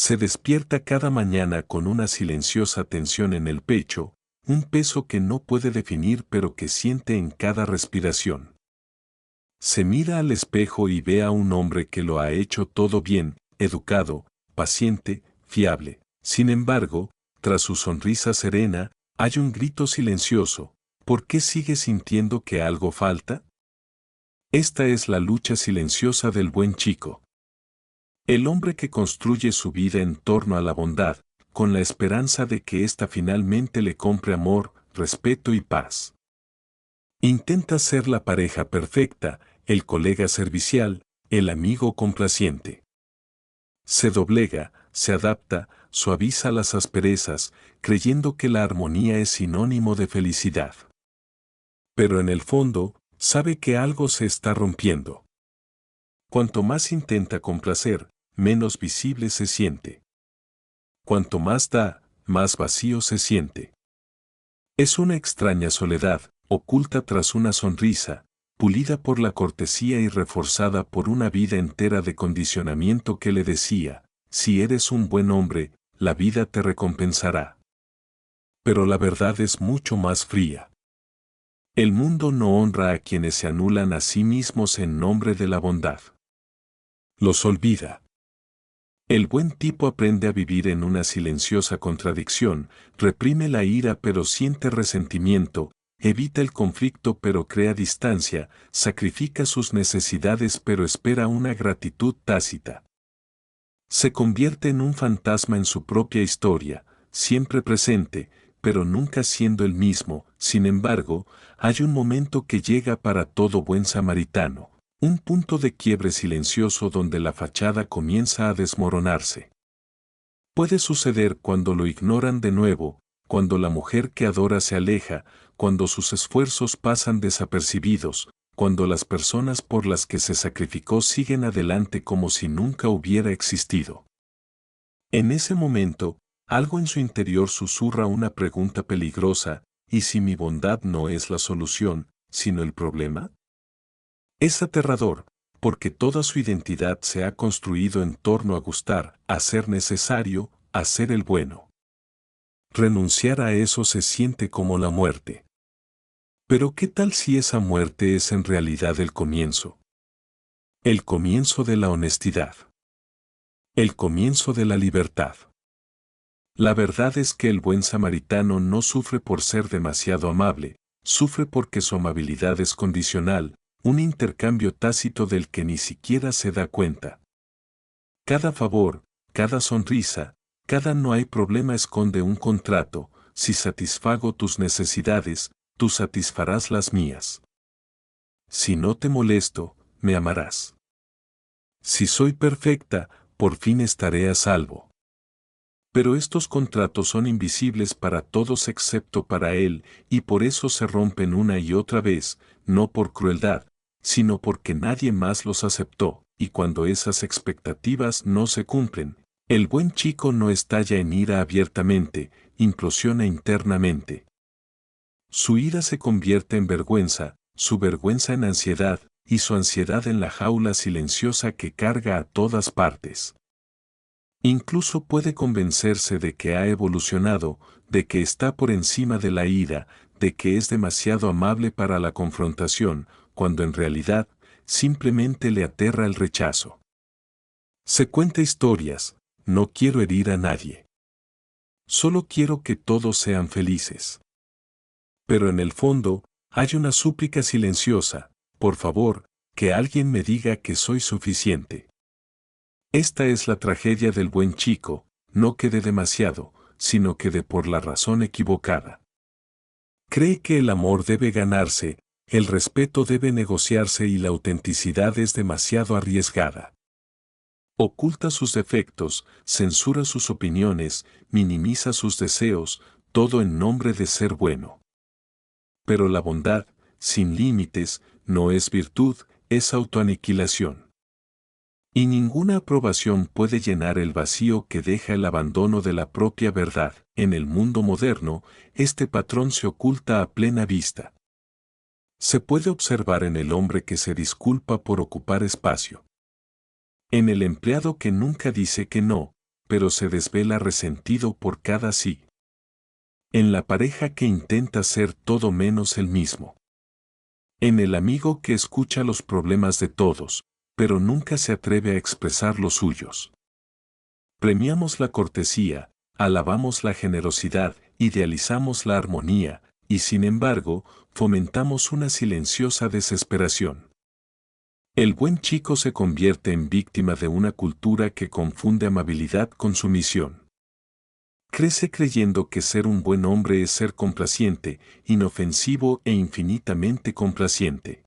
Se despierta cada mañana con una silenciosa tensión en el pecho, un peso que no puede definir pero que siente en cada respiración. Se mira al espejo y ve a un hombre que lo ha hecho todo bien, educado, paciente, fiable. Sin embargo, tras su sonrisa serena, hay un grito silencioso. ¿Por qué sigue sintiendo que algo falta? Esta es la lucha silenciosa del buen chico. El hombre que construye su vida en torno a la bondad, con la esperanza de que ésta finalmente le compre amor, respeto y paz. Intenta ser la pareja perfecta, el colega servicial, el amigo complaciente. Se doblega, se adapta, suaviza las asperezas, creyendo que la armonía es sinónimo de felicidad. Pero en el fondo, sabe que algo se está rompiendo. Cuanto más intenta complacer, menos visible se siente. Cuanto más da, más vacío se siente. Es una extraña soledad, oculta tras una sonrisa, pulida por la cortesía y reforzada por una vida entera de condicionamiento que le decía, si eres un buen hombre, la vida te recompensará. Pero la verdad es mucho más fría. El mundo no honra a quienes se anulan a sí mismos en nombre de la bondad. Los olvida. El buen tipo aprende a vivir en una silenciosa contradicción, reprime la ira pero siente resentimiento, evita el conflicto pero crea distancia, sacrifica sus necesidades pero espera una gratitud tácita. Se convierte en un fantasma en su propia historia, siempre presente, pero nunca siendo el mismo. Sin embargo, hay un momento que llega para todo buen samaritano. Un punto de quiebre silencioso donde la fachada comienza a desmoronarse. Puede suceder cuando lo ignoran de nuevo, cuando la mujer que adora se aleja, cuando sus esfuerzos pasan desapercibidos, cuando las personas por las que se sacrificó siguen adelante como si nunca hubiera existido. En ese momento, algo en su interior susurra una pregunta peligrosa: ¿y si mi bondad no es la solución, sino el problema? Es aterrador, porque toda su identidad se ha construido en torno a gustar, a ser necesario, a ser el bueno. Renunciar a eso se siente como la muerte. Pero ¿qué tal si esa muerte es en realidad el comienzo? El comienzo de la honestidad. El comienzo de la libertad. La verdad es que el buen samaritano no sufre por ser demasiado amable, sufre porque su amabilidad es condicional, un intercambio tácito del que ni siquiera se da cuenta. Cada favor, cada sonrisa, cada no hay problema esconde un contrato: si satisfago tus necesidades, tú satisfarás las mías. Si no te molesto, me amarás. Si soy perfecta, por fin estaré a salvo. Pero estos contratos son invisibles para todos excepto para él, y por eso se rompen una y otra vez, no por crueldad, sino porque nadie más los aceptó, y cuando esas expectativas no se cumplen, el buen chico no estalla en ira abiertamente, implosiona internamente. Su ira se convierte en vergüenza, su vergüenza en ansiedad, y su ansiedad en la jaula silenciosa que carga a todas partes. Incluso puede convencerse de que ha evolucionado, de que está por encima de la ira, de que es demasiado amable para la confrontación, cuando en realidad, simplemente le aterra el rechazo. Se cuenta historias: no quiero herir a nadie. Solo quiero que todos sean felices. Pero en el fondo, hay una súplica silenciosa: por favor, que alguien me diga que soy suficiente. Esta es la tragedia del buen chico: no que dé demasiado, sino que dé por la razón equivocada. Cree que el amor debe ganarse, el respeto debe negociarse y la autenticidad es demasiado arriesgada. Oculta sus defectos, censura sus opiniones, minimiza sus deseos, todo en nombre de ser bueno. Pero la bondad, sin límites, no es virtud, es autoaniquilación. Y ninguna aprobación puede llenar el vacío que deja el abandono de la propia verdad. En el mundo moderno, este patrón se oculta a plena vista. Se puede observar en el hombre que se disculpa por ocupar espacio. En el empleado que nunca dice que no, pero se desvela resentido por cada sí. En la pareja que intenta ser todo menos el mismo. En el amigo que escucha los problemas de todos, pero nunca se atreve a expresar los suyos. Premiamos la cortesía, alabamos la generosidad, idealizamos la armonía, y sin embargo, fomentamos una silenciosa desesperación. El buen chico se convierte en víctima de una cultura que confunde amabilidad con sumisión. Crece creyendo que ser un buen hombre es ser complaciente, inofensivo e infinitamente complaciente.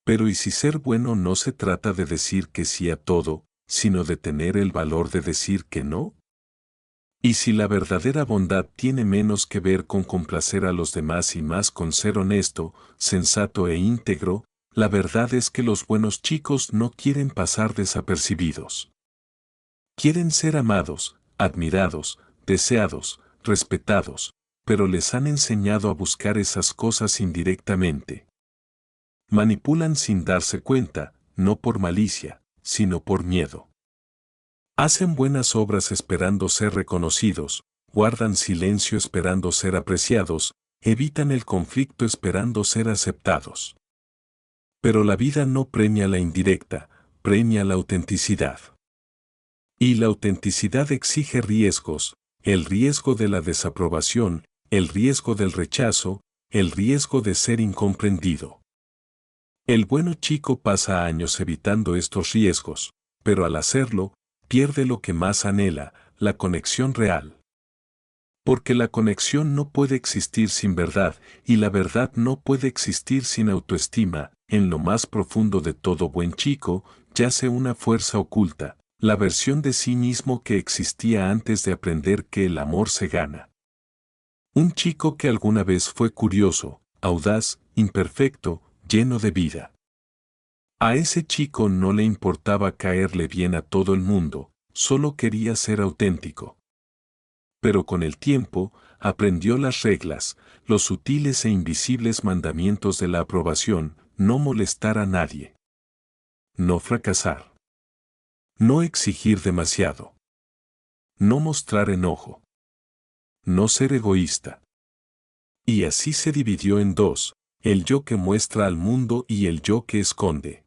Pero ¿y si ser bueno no se trata de decir que sí a todo, sino de tener el valor de decir que no? ¿Y si la verdadera bondad tiene menos que ver con complacer a los demás y más con ser honesto, sensato e íntegro? La verdad es que los buenos chicos no quieren pasar desapercibidos. Quieren ser amados, admirados, deseados, respetados, pero les han enseñado a buscar esas cosas indirectamente. Manipulan sin darse cuenta, no por malicia, sino por miedo. Hacen buenas obras esperando ser reconocidos, guardan silencio esperando ser apreciados, evitan el conflicto esperando ser aceptados. Pero la vida no premia la indirecta, premia la autenticidad. Y la autenticidad exige riesgos, el riesgo de la desaprobación, el riesgo del rechazo, el riesgo de ser incomprendido. El bueno chico pasa años evitando estos riesgos, pero al hacerlo, pierde lo que más anhela, la conexión real. Porque la conexión no puede existir sin verdad, y la verdad no puede existir sin autoestima. En lo más profundo de todo buen chico, yace una fuerza oculta, la versión de sí mismo que existía antes de aprender que el amor se gana. Un chico que alguna vez fue curioso, audaz, imperfecto, lleno de vida. A ese chico no le importaba caerle bien a todo el mundo, solo quería ser auténtico. Pero con el tiempo, aprendió las reglas, los sutiles e invisibles mandamientos de la aprobación: no molestar a nadie. No fracasar. No exigir demasiado. No mostrar enojo. No ser egoísta. Y así se dividió en dos, el yo que muestra al mundo y el yo que esconde.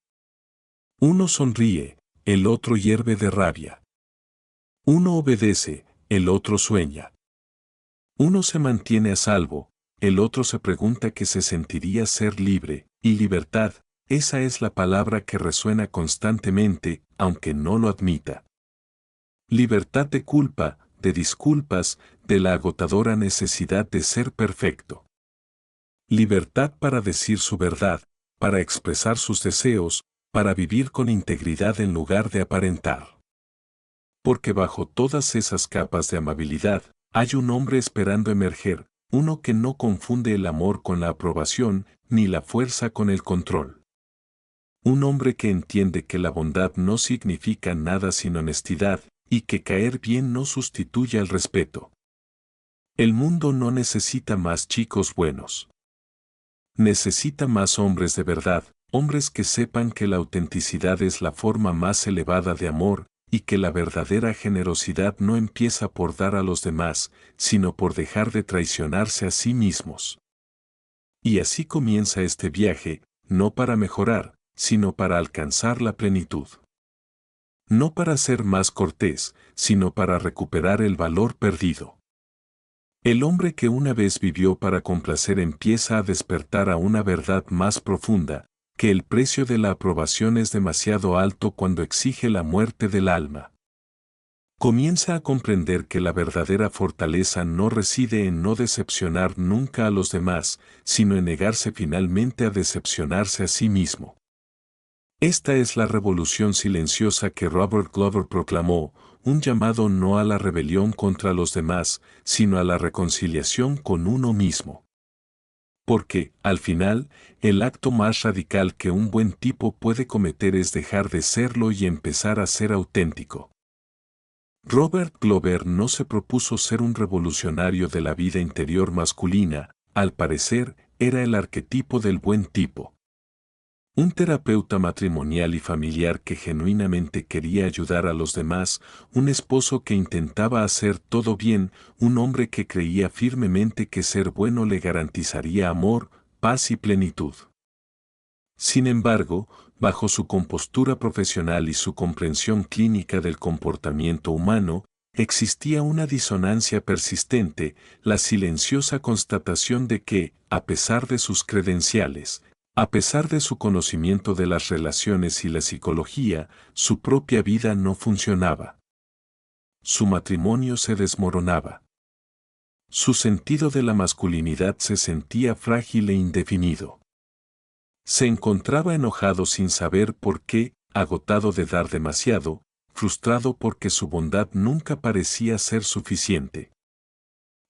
Uno sonríe, el otro hierve de rabia. Uno obedece, el otro sueña. Uno se mantiene a salvo, el otro se pregunta qué se sentiría ser libre, y libertad, esa es la palabra que resuena constantemente, aunque no lo admita. Libertad de culpa, de disculpas, de la agotadora necesidad de ser perfecto. Libertad para decir su verdad, para expresar sus deseos, para vivir con integridad en lugar de aparentar. Porque bajo todas esas capas de amabilidad, hay un hombre esperando emerger, uno que no confunde el amor con la aprobación, ni la fuerza con el control. Un hombre que entiende que la bondad no significa nada sin honestidad, y que caer bien no sustituye al respeto. El mundo no necesita más chicos buenos. Necesita más hombres de verdad, hombres que sepan que la autenticidad es la forma más elevada de amor, y que la verdadera generosidad no empieza por dar a los demás, sino por dejar de traicionarse a sí mismos. Y así comienza este viaje, no para mejorar, sino para alcanzar la plenitud. No para ser más cortés, sino para recuperar el valor perdido. El hombre que una vez vivió para complacer empieza a despertar a una verdad más profunda, que el precio de la aprobación es demasiado alto cuando exige la muerte del alma. Comienza a comprender que la verdadera fortaleza no reside en no decepcionar nunca a los demás, sino en negarse finalmente a decepcionarse a sí mismo. Esta es la revolución silenciosa que Robert Glover proclamó, un llamado no a la rebelión contra los demás, sino a la reconciliación con uno mismo. Porque, al final, el acto más radical que un buen tipo puede cometer es dejar de serlo y empezar a ser auténtico. Robert Glover no se propuso ser un revolucionario de la vida interior masculina, al parecer, era el arquetipo del buen tipo. Un terapeuta matrimonial y familiar que genuinamente quería ayudar a los demás, un esposo que intentaba hacer todo bien, un hombre que creía firmemente que ser bueno le garantizaría amor, paz y plenitud. Sin embargo, bajo su compostura profesional y su comprensión clínica del comportamiento humano, existía una disonancia persistente, la silenciosa constatación de que, a pesar de sus credenciales, a pesar de su conocimiento de las relaciones y la psicología, su propia vida no funcionaba. Su matrimonio se desmoronaba. Su sentido de la masculinidad se sentía frágil e indefinido. Se encontraba enojado sin saber por qué, agotado de dar demasiado, frustrado porque su bondad nunca parecía ser suficiente.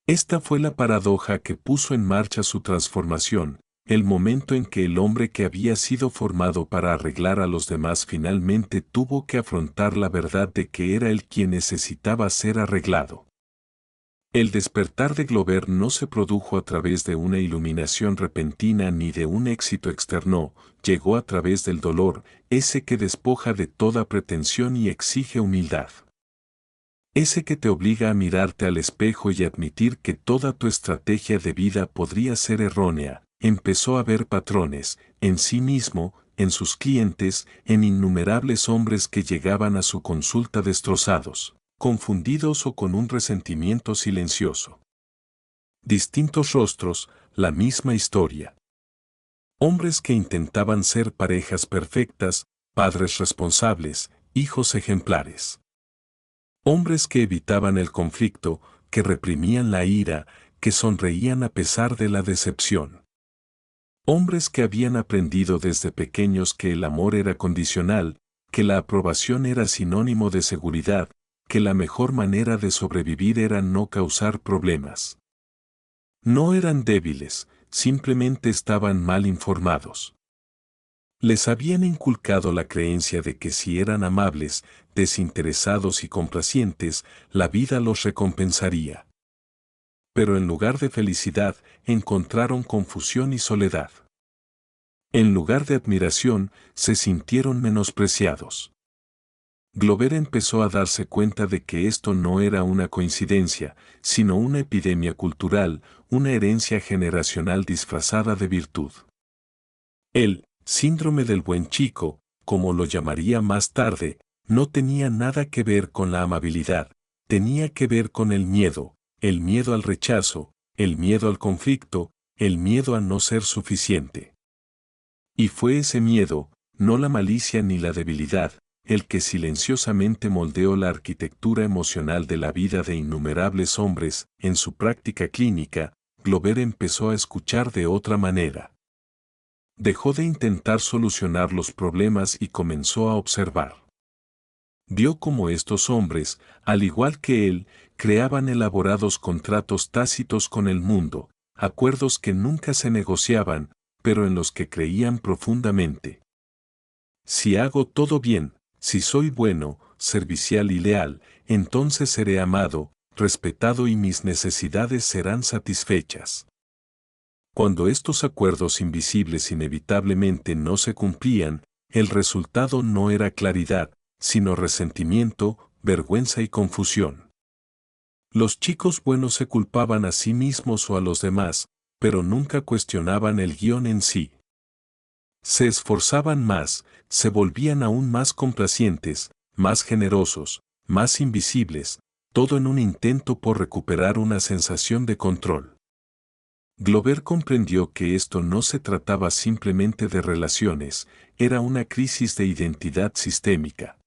Esta fue la paradoja que puso en marcha su transformación, el momento en que el hombre que había sido formado para arreglar a los demás finalmente tuvo que afrontar la verdad de que era él quien necesitaba ser arreglado. El despertar de Glover no se produjo a través de una iluminación repentina ni de un éxito externo, llegó a través del dolor, ese que despoja de toda pretensión y exige humildad. Ese que te obliga a mirarte al espejo y admitir que toda tu estrategia de vida podría ser errónea. Empezó a ver patrones, en sí mismo, en sus clientes, en innumerables hombres que llegaban a su consulta destrozados, confundidos o con un resentimiento silencioso. Distintos rostros, la misma historia. Hombres que intentaban ser parejas perfectas, padres responsables, hijos ejemplares. Hombres que evitaban el conflicto, que reprimían la ira, que sonreían a pesar de la decepción. Hombres que habían aprendido desde pequeños que el amor era condicional, que la aprobación era sinónimo de seguridad, que la mejor manera de sobrevivir era no causar problemas. No eran débiles, simplemente estaban mal informados. Les habían inculcado la creencia de que si eran amables, desinteresados y complacientes, la vida los recompensaría. Pero en lugar de felicidad, encontraron confusión y soledad. En lugar de admiración, se sintieron menospreciados. Glover empezó a darse cuenta de que esto no era una coincidencia, sino una epidemia cultural, una herencia generacional disfrazada de virtud. El síndrome del buen chico, como lo llamaría más tarde, no tenía nada que ver con la amabilidad, tenía que ver con el miedo al rechazo, el miedo al conflicto, el miedo a no ser suficiente. Y fue ese miedo, no la malicia ni la debilidad, el que silenciosamente moldeó la arquitectura emocional de la vida de innumerables hombres. En su práctica clínica, Glover empezó a escuchar de otra manera. Dejó de intentar solucionar los problemas y comenzó a observar. Vio cómo estos hombres, al igual que él, creaban elaborados contratos tácitos con el mundo, acuerdos que nunca se negociaban, pero en los que creían profundamente. Si hago todo bien, si soy bueno, servicial y leal, entonces seré amado, respetado y mis necesidades serán satisfechas. Cuando estos acuerdos invisibles inevitablemente no se cumplían, el resultado no era claridad, sino resentimiento, vergüenza y confusión. Los chicos buenos se culpaban a sí mismos o a los demás, pero nunca cuestionaban el guión en sí. Se esforzaban más, se volvían aún más complacientes, más generosos, más invisibles, todo en un intento por recuperar una sensación de control. Glover comprendió que esto no se trataba simplemente de relaciones, era una crisis de identidad sistémica.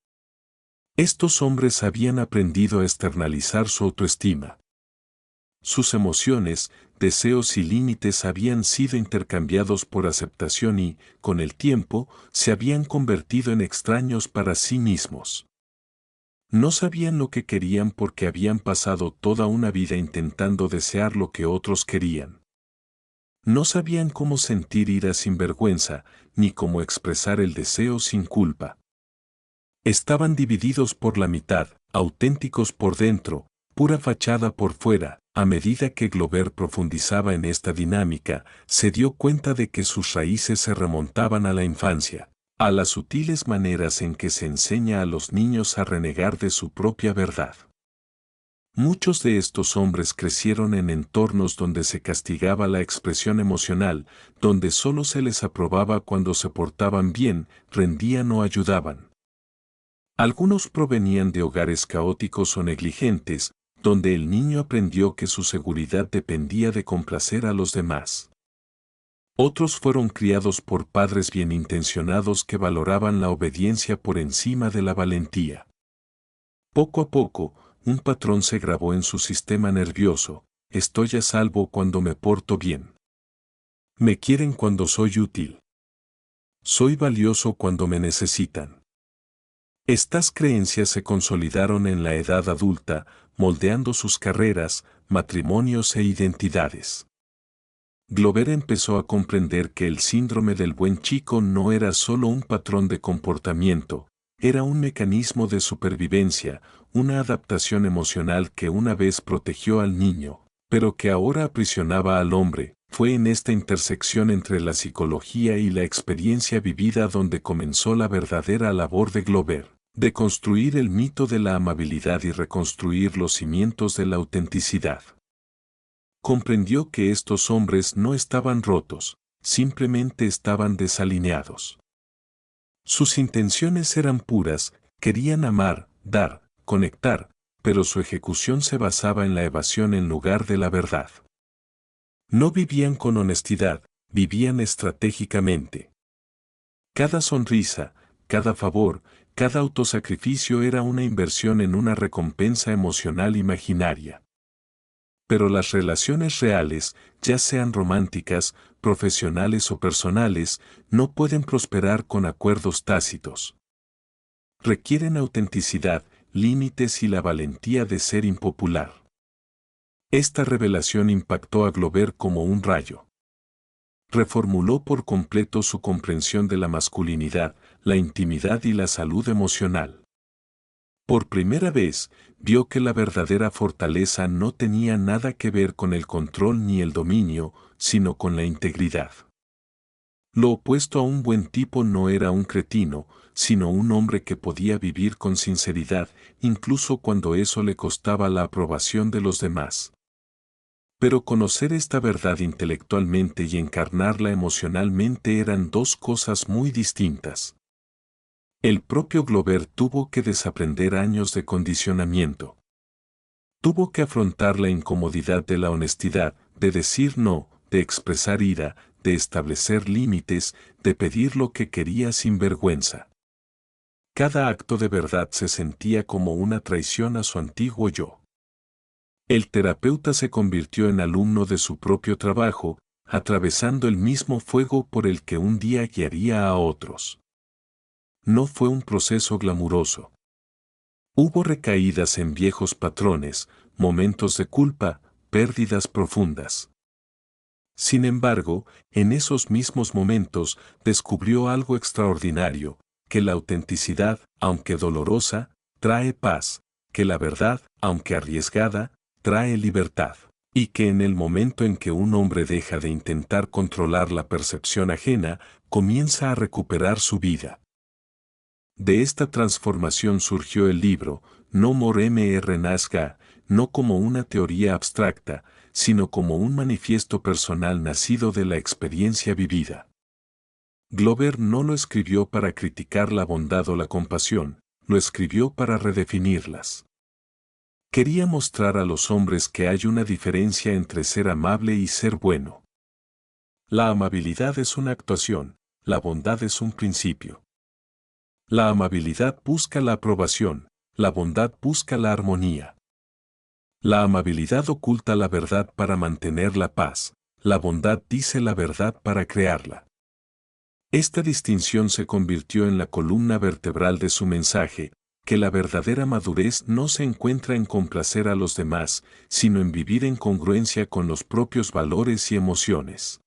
Estos hombres habían aprendido a externalizar su autoestima. Sus emociones, deseos y límites habían sido intercambiados por aceptación y, con el tiempo, se habían convertido en extraños para sí mismos. No sabían lo que querían porque habían pasado toda una vida intentando desear lo que otros querían. No sabían cómo sentir ira sin vergüenza, ni cómo expresar el deseo sin culpa. Estaban divididos por la mitad, auténticos por dentro, pura fachada por fuera, A medida que Glover profundizaba en esta dinámica, se dio cuenta de que sus raíces se remontaban a la infancia, a las sutiles maneras en que se enseña a los niños a renegar de su propia verdad. Muchos de estos hombres crecieron en entornos donde se castigaba la expresión emocional, donde solo se les aprobaba cuando se portaban bien, rendían o ayudaban. Algunos provenían de hogares caóticos o negligentes, donde el niño aprendió que su seguridad dependía de complacer a los demás. Otros fueron criados por padres bien intencionados que valoraban la obediencia por encima de la valentía. Poco a poco, un patrón se grabó en su sistema nervioso: estoy a salvo cuando me porto bien. Me quieren cuando soy útil. Soy valioso cuando me necesitan. Estas creencias se consolidaron en la edad adulta, moldeando sus carreras, matrimonios e identidades. Glover empezó a comprender que el síndrome del buen chico no era solo un patrón de comportamiento, era un mecanismo de supervivencia, una adaptación emocional que una vez protegió al niño, pero que ahora aprisionaba al hombre. Fue en esta intersección entre la psicología y la experiencia vivida donde comenzó la verdadera labor de Glover, de construir el mito de la amabilidad y reconstruir los cimientos de la autenticidad. Comprendió que estos hombres no estaban rotos, simplemente estaban desalineados. Sus intenciones eran puras, querían amar, dar, conectar, pero su ejecución se basaba en la evasión en lugar de la verdad. No vivían con honestidad, vivían estratégicamente. Cada sonrisa, cada favor, cada autosacrificio era una inversión en una recompensa emocional imaginaria. Pero las relaciones reales, ya sean románticas, profesionales o personales, no pueden prosperar con acuerdos tácitos. Requieren autenticidad, límites y la valentía de ser impopular. Esta revelación impactó a Glover como un rayo. Reformuló por completo su comprensión de la masculinidad, la intimidad y la salud emocional. Por primera vez, vio que la verdadera fortaleza no tenía nada que ver con el control ni el dominio, sino con la integridad. Lo opuesto a un buen tipo no era un cretino, sino un hombre que podía vivir con sinceridad, incluso cuando eso le costaba la aprobación de los demás. Pero conocer esta verdad intelectualmente y encarnarla emocionalmente eran dos cosas muy distintas. El propio Glover tuvo que desaprender años de condicionamiento. Tuvo que afrontar la incomodidad de la honestidad, de decir no, de expresar ira, de establecer límites, de pedir lo que quería sin vergüenza. Cada acto de verdad se sentía como una traición a su antiguo yo. El terapeuta se convirtió en alumno de su propio trabajo, atravesando el mismo fuego por el que un día guiaría a otros. No fue un proceso glamuroso. Hubo recaídas en viejos patrones, momentos de culpa, pérdidas profundas. Sin embargo, en esos mismos momentos descubrió algo extraordinario, que la autenticidad, aunque dolorosa, trae paz, que la verdad, aunque arriesgada, trae libertad, y que en el momento en que un hombre deja de intentar controlar la percepción ajena, comienza a recuperar su vida. De esta transformación surgió el libro, No More Mr. Nazca, no como una teoría abstracta, sino como un manifiesto personal nacido de la experiencia vivida. Glover no lo escribió para criticar la bondad o la compasión, lo escribió para redefinirlas. Quería mostrar a los hombres que hay una diferencia entre ser amable y ser bueno. La amabilidad es una actuación, la bondad es un principio. La amabilidad busca la aprobación, la bondad busca la armonía. La amabilidad oculta la verdad para mantener la paz, la bondad dice la verdad para crearla. Esta distinción se convirtió en la columna vertebral de su mensaje, que la verdadera madurez no se encuentra en complacer a los demás, sino en vivir en congruencia con los propios valores y emociones.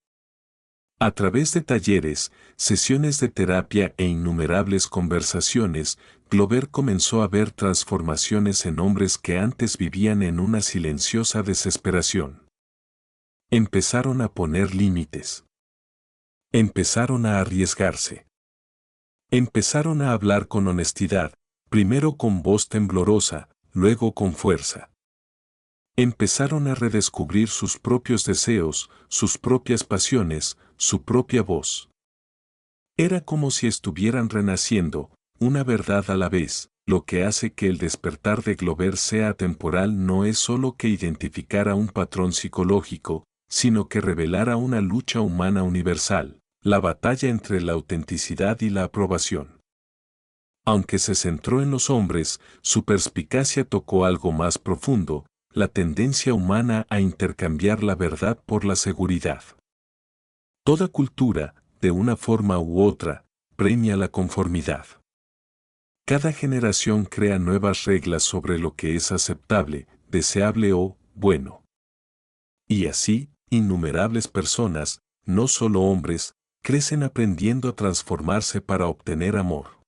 A través de talleres, sesiones de terapia e innumerables conversaciones, Glover comenzó a ver transformaciones en hombres que antes vivían en una silenciosa desesperación. Empezaron a poner límites. Empezaron a arriesgarse. Empezaron a hablar con honestidad, primero con voz temblorosa, luego con fuerza. Empezaron a redescubrir sus propios deseos, sus propias pasiones, su propia voz. Era como si estuvieran renaciendo, una verdad a la vez. Lo que hace que el despertar de Glover sea atemporal no es solo que identificara un patrón psicológico, sino que revelara una lucha humana universal, la batalla entre la autenticidad y la aprobación. Aunque se centró en los hombres, su perspicacia tocó algo más profundo, la tendencia humana a intercambiar la verdad por la seguridad. Toda cultura, de una forma u otra, premia la conformidad. Cada generación crea nuevas reglas sobre lo que es aceptable, deseable o bueno. Y así, innumerables personas, no solo hombres, crecen aprendiendo a transformarse para obtener amor.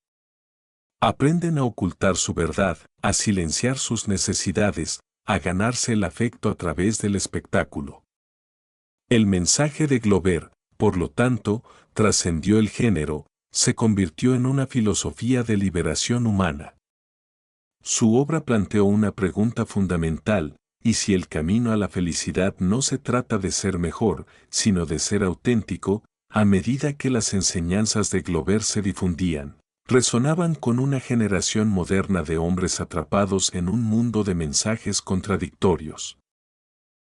Aprenden a ocultar su verdad, a silenciar sus necesidades, a ganarse el afecto a través del espectáculo. El mensaje de Glover, por lo tanto, trascendió el género, se convirtió en una filosofía de liberación humana. Su obra planteó una pregunta fundamental: ¿y si el camino a la felicidad no se trata de ser mejor, sino de ser auténtico? A medida que las enseñanzas de Glover se difundían, resonaban con una generación moderna de hombres atrapados en un mundo de mensajes contradictorios.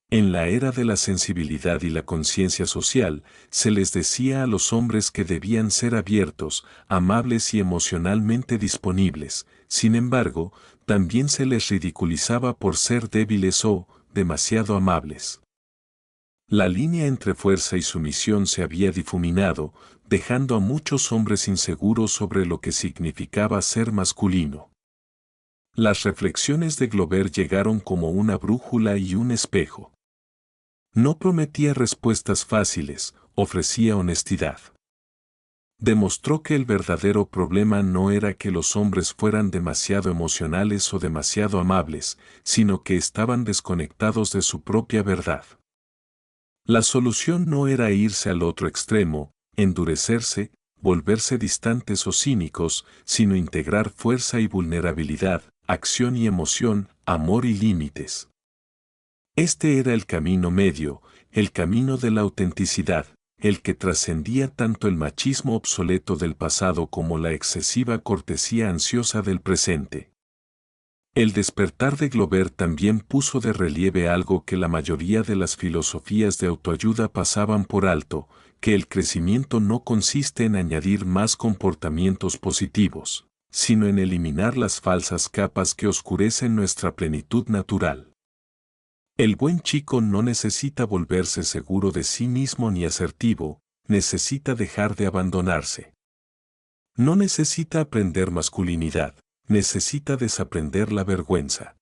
En la era de la sensibilidad y la conciencia social, se les decía a los hombres que debían ser abiertos, amables y emocionalmente disponibles. Sin embargo, también se les ridiculizaba por ser débiles o demasiado amables. La línea entre fuerza y sumisión se había difuminado, dejando a muchos hombres inseguros sobre lo que significaba ser masculino. Las reflexiones de Glover llegaron como una brújula y un espejo. No prometía respuestas fáciles, ofrecía honestidad. Demostró que el verdadero problema no era que los hombres fueran demasiado emocionales o demasiado amables, sino que estaban desconectados de su propia verdad. La solución no era irse al otro extremo, endurecerse, volverse distantes o cínicos, sino integrar fuerza y vulnerabilidad, acción y emoción, amor y límites. Este era el camino medio, el camino de la autenticidad, el que trascendía tanto el machismo obsoleto del pasado como la excesiva cortesía ansiosa del presente. El despertar de Glover también puso de relieve algo que la mayoría de las filosofías de autoayuda pasaban por alto, que el crecimiento no consiste en añadir más comportamientos positivos, sino en eliminar las falsas capas que oscurecen nuestra plenitud natural. El buen chico no necesita volverse seguro de sí mismo ni asertivo, necesita dejar de abandonarse. No necesita aprender masculinidad, necesita desaprender la vergüenza.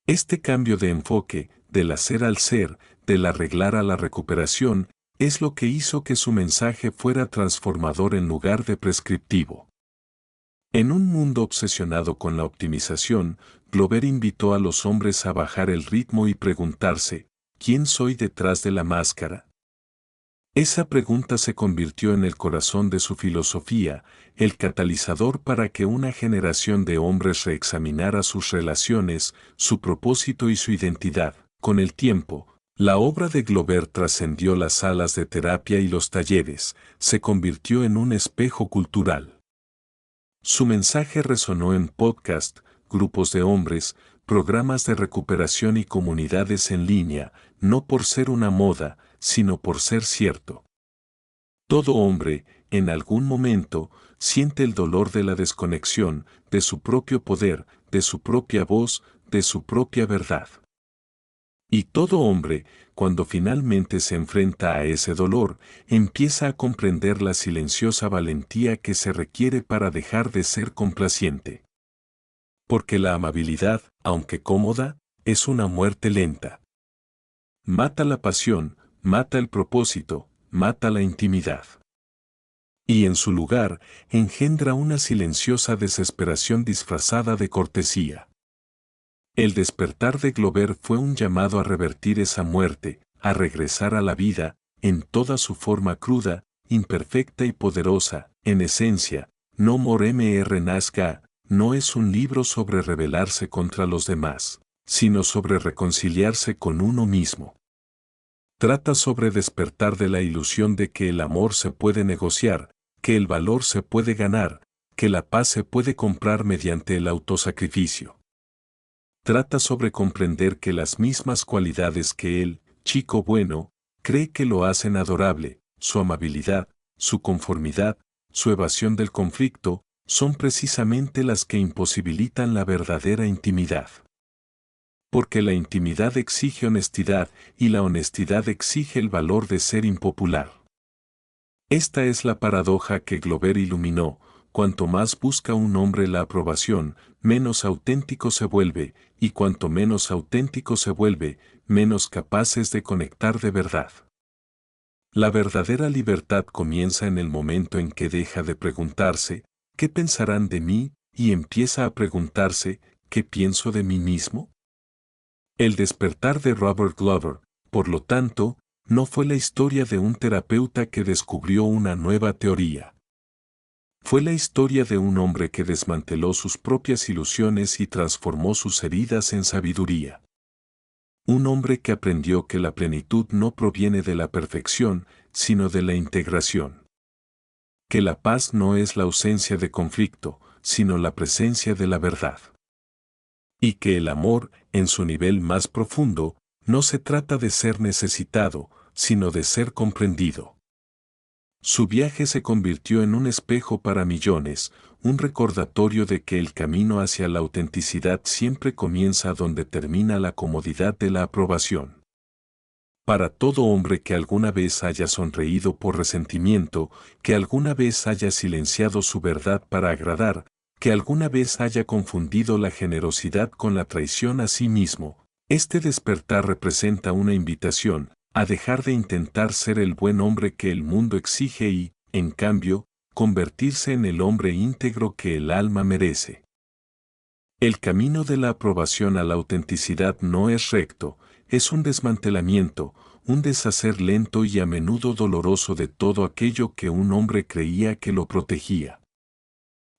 Este cambio de enfoque, del hacer al ser, del arreglar a la recuperación, es lo que hizo que su mensaje fuera transformador en lugar de prescriptivo. En un mundo obsesionado con la optimización, Glover invitó a los hombres a bajar el ritmo y preguntarse, ¿quién soy detrás de la máscara? Esa pregunta se convirtió en el corazón de su filosofía, el catalizador para que una generación de hombres reexaminara sus relaciones, su propósito y su identidad. Con el tiempo, la obra de Glover trascendió las salas de terapia y los talleres, se convirtió en un espejo cultural. Su mensaje resonó en podcast, grupos de hombres, programas de recuperación y comunidades en línea, no por ser una moda, sino por ser cierto. Todo hombre, en algún momento, siente el dolor de la desconexión, de su propio poder, de su propia voz, de su propia verdad. Y todo hombre, cuando finalmente se enfrenta a ese dolor, empieza a comprender la silenciosa valentía que se requiere para dejar de ser complaciente. Porque la amabilidad, aunque cómoda, es una muerte lenta. Mata la pasión, mata el propósito, mata la intimidad. y en su lugar engendra una silenciosa desesperación disfrazada de cortesía. El despertar de Glover fue un llamado a revertir esa muerte, a regresar a la vida, en toda su forma cruda, imperfecta y poderosa. En esencia, No More Mr. Nazca no es un libro sobre rebelarse contra los demás, sino sobre reconciliarse con uno mismo. Trata sobre despertar de la ilusión de que el amor se puede negociar, que el valor se puede ganar, que la paz se puede comprar mediante el autosacrificio. Trata sobre comprender que las mismas cualidades que él, chico bueno, cree que lo hacen adorable, su amabilidad, su conformidad, su evasión del conflicto, son precisamente las que imposibilitan la verdadera intimidad. Porque la intimidad exige honestidad y la honestidad exige el valor de ser impopular. Esta es la paradoja que Glover iluminó: cuanto más busca un hombre la aprobación, menos auténtico se vuelve, y cuanto menos auténtico se vuelve, menos capaz es de conectar de verdad. La verdadera libertad comienza en el momento en que deja de preguntarse, ¿qué pensarán de mí?, y empieza a preguntarse, ¿qué pienso de mí mismo? El despertar de Robert Glover, por lo tanto, no fue la historia de un terapeuta que descubrió una nueva teoría. Fue la historia de un hombre que desmanteló sus propias ilusiones y transformó sus heridas en sabiduría. Un hombre que aprendió que la plenitud no proviene de la perfección, sino de la integración. Que la paz no es la ausencia de conflicto, sino la presencia de la verdad. Y que el amor, en su nivel más profundo, no se trata de ser necesitado, sino de ser comprendido. Su viaje se convirtió en un espejo para millones, un recordatorio de que el camino hacia la autenticidad siempre comienza donde termina la comodidad de la aprobación. Para todo hombre que alguna vez haya sonreído por resentimiento, que alguna vez haya silenciado su verdad para agradar, que alguna vez haya confundido la generosidad con la traición a sí mismo, este despertar representa una invitación a dejar de intentar ser el buen hombre que el mundo exige y, en cambio, convertirse en el hombre íntegro que el alma merece. El camino de la aprobación a la autenticidad no es recto, es un desmantelamiento, un deshacer lento y a menudo doloroso de todo aquello que un hombre creía que lo protegía.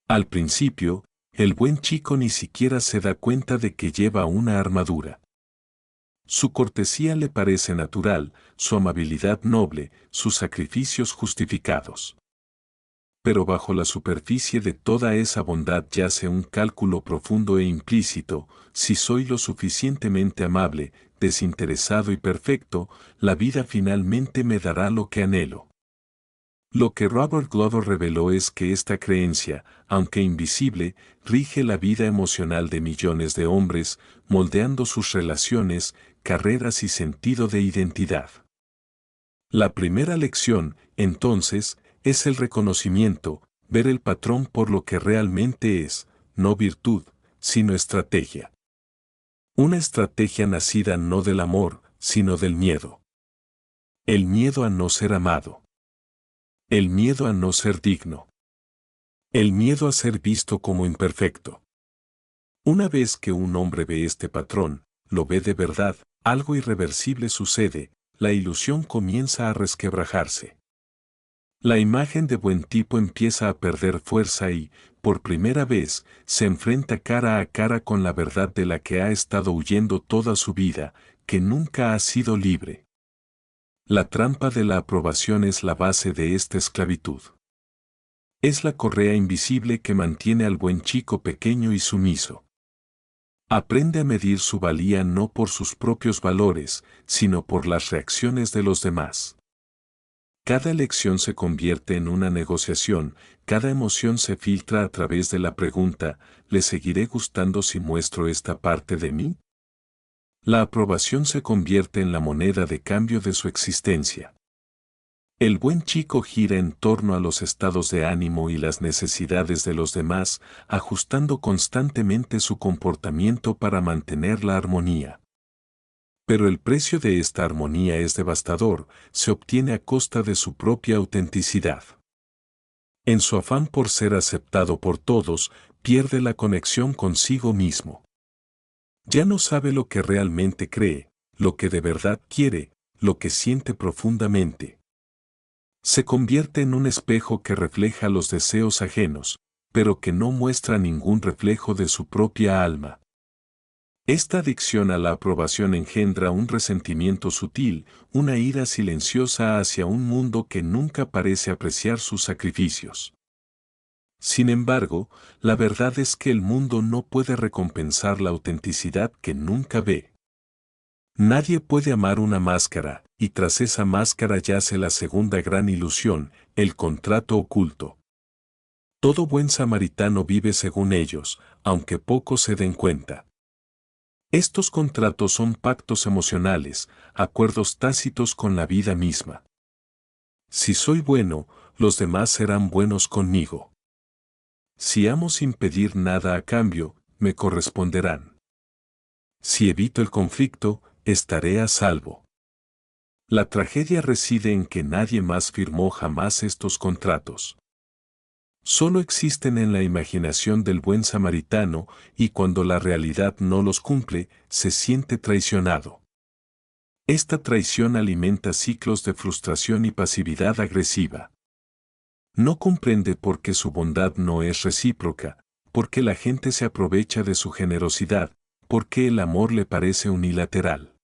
Al principio, el buen chico ni siquiera se da cuenta de que lleva una armadura. Su cortesía le parece natural, su amabilidad noble, sus sacrificios justificados. Pero bajo la superficie de toda esa bondad yace un cálculo profundo e implícito: si soy lo suficientemente amable, desinteresado y perfecto, la vida finalmente me dará lo que anhelo. Lo que Robert Glover reveló es que esta creencia, aunque invisible, rige la vida emocional de millones de hombres, moldeando sus relaciones, carreras y sentido de identidad. La primera lección, entonces, es el reconocimiento, ver el patrón por lo que realmente es, no virtud, sino estrategia. Una estrategia nacida no del amor, sino del miedo. El miedo a no ser amado. El miedo a no ser digno. El miedo a ser visto como imperfecto. Una vez que un hombre ve este patrón, lo ve de verdad, algo irreversible sucede, la ilusión comienza a resquebrajarse. La imagen de buen tipo empieza a perder fuerza y, por primera vez, se enfrenta cara a cara con la verdad de la que ha estado huyendo toda su vida, que nunca ha sido libre. La trampa de la aprobación es la base de esta esclavitud. Es la correa invisible que mantiene al buen chico pequeño y sumiso. Aprende a medir su valía no por sus propios valores, sino por las reacciones de los demás. Cada elección se convierte en una negociación, cada emoción se filtra a través de la pregunta: ¿le seguiré gustando si muestro esta parte de mí? La aprobación se convierte en la moneda de cambio de su existencia. El buen chico gira en torno a los estados de ánimo y las necesidades de los demás, ajustando constantemente su comportamiento para mantener la armonía. Pero el precio de esta armonía es devastador, se obtiene a costa de su propia autenticidad. En su afán por ser aceptado por todos, pierde la conexión consigo mismo. Ya no sabe lo que realmente cree, lo que de verdad quiere, lo que siente profundamente. Se convierte en un espejo que refleja los deseos ajenos, pero que no muestra ningún reflejo de su propia alma. Esta adicción a la aprobación engendra un resentimiento sutil, una ira silenciosa hacia un mundo que nunca parece apreciar sus sacrificios. Sin embargo, la verdad es que el mundo no puede recompensar la autenticidad que nunca ve. Nadie puede amar una máscara, y tras esa máscara yace la segunda gran ilusión, el contrato oculto. Todo buen samaritano vive según ellos, aunque pocos se den cuenta. Estos contratos son pactos emocionales, acuerdos tácitos con la vida misma. Si soy bueno, los demás serán buenos conmigo. Si amo sin pedir nada a cambio, me corresponderán. Si evito el conflicto, estaré a salvo. La tragedia reside en que nadie más firmó jamás estos contratos. Solo existen en la imaginación del buen samaritano y cuando la realidad no los cumple, se siente traicionado. Esta traición alimenta ciclos de frustración y pasividad agresiva. No comprende por qué su bondad no es recíproca, por qué la gente se aprovecha de su generosidad, por qué el amor le parece unilateral.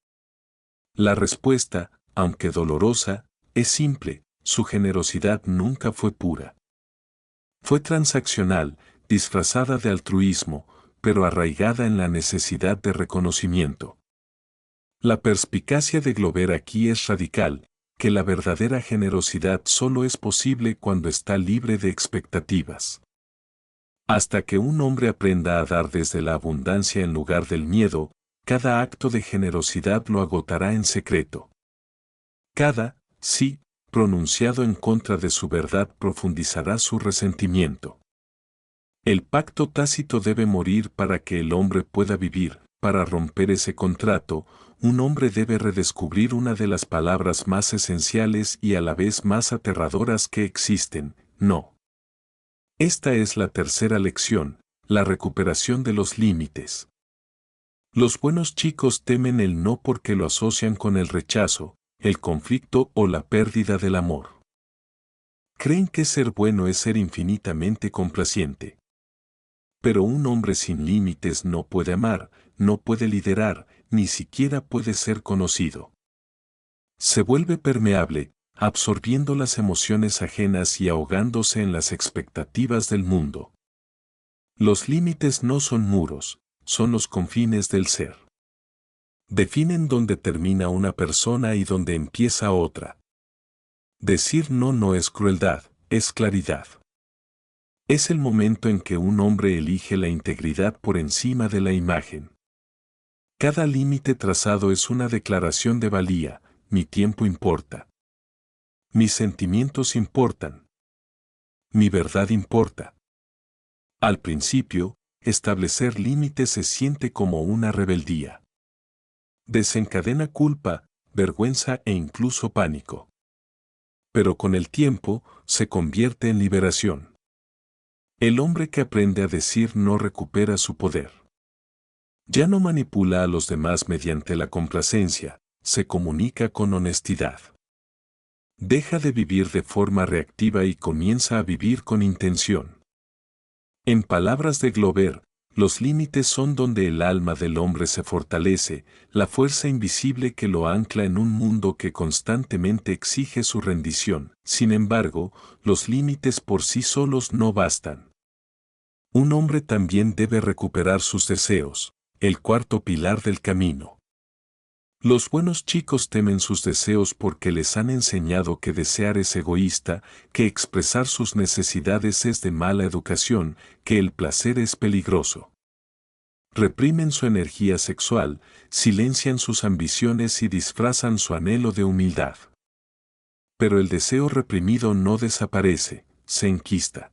La respuesta, aunque dolorosa, es simple: su generosidad nunca fue pura. Fue transaccional, disfrazada de altruismo, pero arraigada en la necesidad de reconocimiento. La perspicacia de Glover aquí es radical, que la verdadera generosidad solo es posible cuando está libre de expectativas. Hasta que un hombre aprenda a dar desde la abundancia en lugar del miedo, cada acto de generosidad lo agotará en secreto. Cada sí pronunciado en contra de su verdad profundizará su resentimiento. El pacto tácito debe morir para que el hombre pueda vivir. Para romper ese contrato, un hombre debe redescubrir una de las palabras más esenciales y a la vez más aterradoras que existen: no. Esta es la tercera lección, la recuperación de los límites. Los buenos chicos temen el no porque lo asocian con el rechazo, el conflicto o la pérdida del amor. Creen que ser bueno es ser infinitamente complaciente. Pero un hombre sin límites no puede amar, no puede liderar, ni siquiera puede ser conocido. Se vuelve permeable, absorbiendo las emociones ajenas y ahogándose en las expectativas del mundo. Los límites no son muros, son los confines del ser. Definen dónde termina una persona y dónde empieza otra. Decir no no es crueldad, es claridad. Es el momento en que un hombre elige la integridad por encima de la imagen. Cada límite trazado es una declaración de valía: mi tiempo importa. Mis sentimientos importan. Mi verdad importa. Al principio, establecer límites se siente como una rebeldía. Desencadena culpa, vergüenza e incluso pánico. Pero con el tiempo, se convierte en liberación. El hombre que aprende a decir no recupera su poder. Ya no manipula a los demás mediante la complacencia, se comunica con honestidad. Deja de vivir de forma reactiva y comienza a vivir con intención. En palabras de Glover, los límites son donde el alma del hombre se fortalece, la fuerza invisible que lo ancla en un mundo que constantemente exige su rendición. Sin embargo, los límites por sí solos no bastan. Un hombre también debe recuperar sus deseos, el cuarto pilar del camino. Los buenos chicos temen sus deseos porque les han enseñado que desear es egoísta, que expresar sus necesidades es de mala educación, que el placer es peligroso. Reprimen su energía sexual, silencian sus ambiciones y disfrazan su anhelo de humildad. Pero el deseo reprimido no desaparece, se enquista.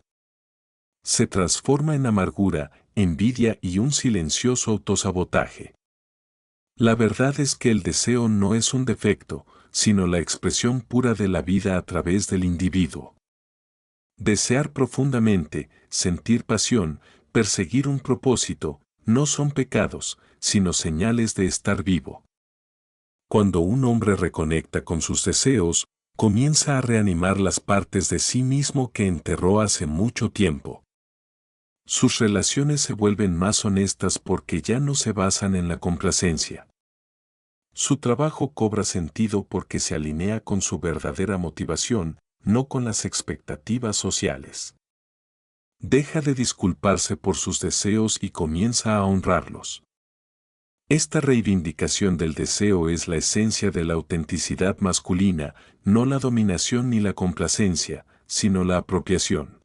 Se transforma en amargura, envidia y un silencioso autosabotaje. La verdad es que el deseo no es un defecto, sino la expresión pura de la vida a través del individuo. Desear profundamente, sentir pasión, perseguir un propósito, no son pecados, sino señales de estar vivo. Cuando un hombre reconecta con sus deseos, comienza a reanimar las partes de sí mismo que enterró hace mucho tiempo. Sus relaciones se vuelven más honestas porque ya no se basan en la complacencia. Su trabajo cobra sentido porque se alinea con su verdadera motivación, no con las expectativas sociales. Deja de disculparse por sus deseos y comienza a honrarlos. Esta reivindicación del deseo es la esencia de la autenticidad masculina, no la dominación ni la complacencia, sino la apropiación.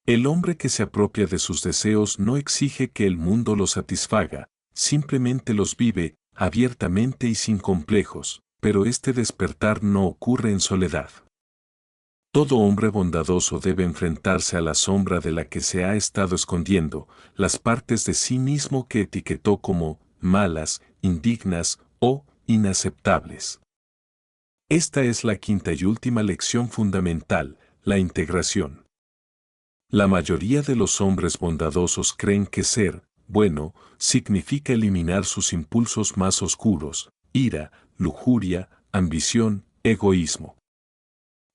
El hombre que se apropia de sus deseos no exige que el mundo los satisfaga, simplemente los vive, abiertamente y sin complejos, pero este despertar no ocurre en soledad. Todo hombre bondadoso debe enfrentarse a la sombra de la que se ha estado escondiendo, las partes de sí mismo que etiquetó como malas, indignas o inaceptables. Esta es la quinta y última lección fundamental, la integración. La mayoría de los hombres bondadosos creen que ser bueno significa eliminar sus impulsos más oscuros, ira, lujuria, ambición, egoísmo.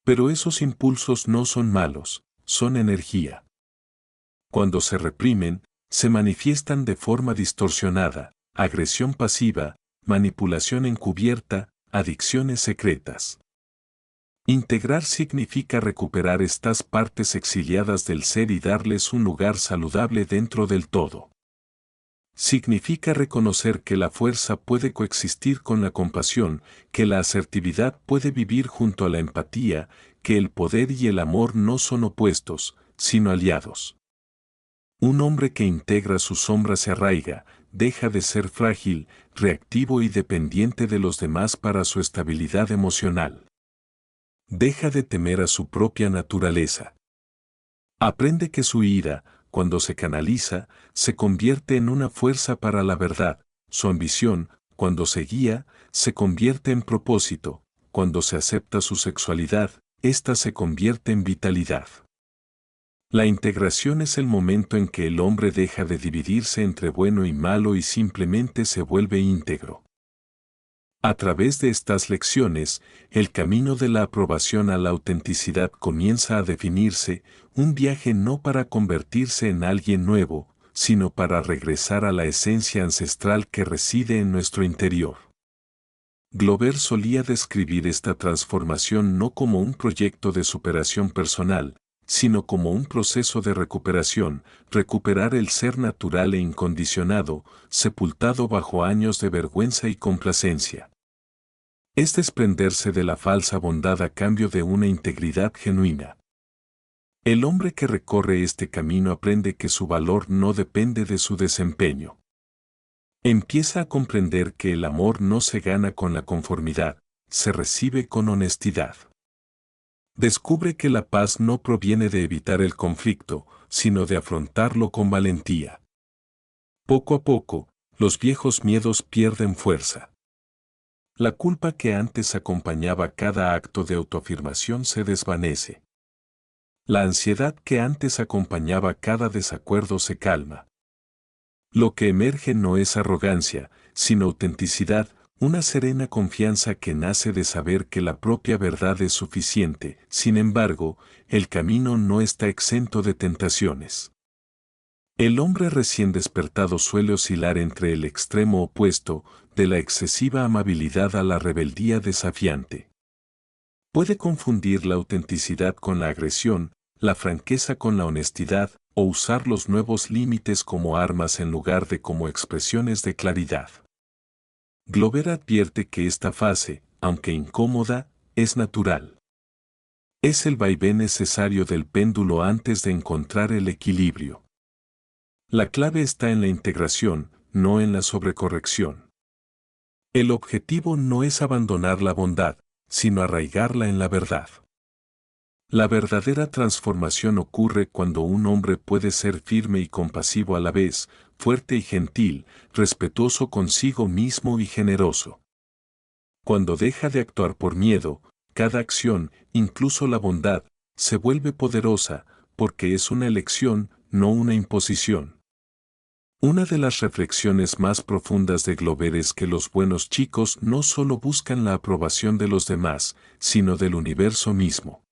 Pero esos impulsos no son malos, son energía. Cuando se reprimen, se manifiestan de forma distorsionada, agresión pasiva, manipulación encubierta, adicciones secretas. Integrar significa recuperar estas partes exiliadas del ser y darles un lugar saludable dentro del todo. Significa reconocer que la fuerza puede coexistir con la compasión, que la asertividad puede vivir junto a la empatía, que el poder y el amor no son opuestos, sino aliados. Un hombre que integra su sombra se arraiga, deja de ser frágil, reactivo y dependiente de los demás para su estabilidad emocional. Deja de temer a su propia naturaleza. Aprende que su ira, cuando se canaliza, se convierte en una fuerza para la verdad, su ambición, cuando se guía, se convierte en propósito, cuando se acepta su sexualidad, ésta se convierte en vitalidad. La integración es el momento en que el hombre deja de dividirse entre bueno y malo y simplemente se vuelve íntegro. A través de estas lecciones, el camino de la aprobación a la autenticidad comienza a definirse, un viaje no para convertirse en alguien nuevo, sino para regresar a la esencia ancestral que reside en nuestro interior. Glover solía describir esta transformación no como un proyecto de superación personal, sino como un proceso de recuperación, recuperar el ser natural e incondicionado, sepultado bajo años de vergüenza y complacencia. Es desprenderse de la falsa bondad a cambio de una integridad genuina. El hombre que recorre este camino aprende que su valor no depende de su desempeño. Empieza a comprender que el amor no se gana con la conformidad, se recibe con honestidad. Descubre que la paz no proviene de evitar el conflicto, sino de afrontarlo con valentía. Poco a poco, los viejos miedos pierden fuerza. La culpa que antes acompañaba cada acto de autoafirmación se desvanece. La ansiedad que antes acompañaba cada desacuerdo se calma. Lo que emerge no es arrogancia, sino autenticidad, una serena confianza que nace de saber que la propia verdad es suficiente. Sin embargo, el camino no está exento de tentaciones. El hombre recién despertado suele oscilar entre el extremo opuesto, de la excesiva amabilidad a la rebeldía desafiante. Puede confundir la autenticidad con la agresión, la franqueza con la honestidad, o usar los nuevos límites como armas en lugar de como expresiones de claridad. Glover advierte que esta fase, aunque incómoda, es natural. Es el vaivén necesario del péndulo antes de encontrar el equilibrio. La clave está en la integración, no en la sobrecorrección. El objetivo no es abandonar la bondad, sino arraigarla en la verdad. La verdadera transformación ocurre cuando un hombre puede ser firme y compasivo a la vez, fuerte y gentil, respetuoso consigo mismo y generoso. Cuando deja de actuar por miedo, cada acción, incluso la bondad, se vuelve poderosa, porque es una elección, no una imposición. Una de las reflexiones más profundas de Glover es que los buenos chicos no solo buscan la aprobación de los demás, sino del universo mismo.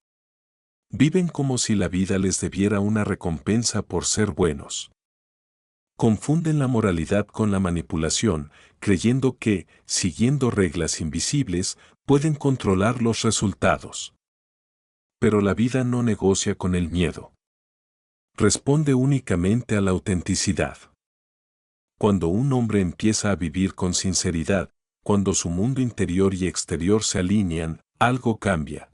Viven como si la vida les debiera una recompensa por ser buenos. Confunden la moralidad con la manipulación, creyendo que, siguiendo reglas invisibles, pueden controlar los resultados. Pero la vida no negocia con el miedo. Responde únicamente a la autenticidad. Cuando un hombre empieza a vivir con sinceridad, cuando su mundo interior y exterior se alinean, algo cambia.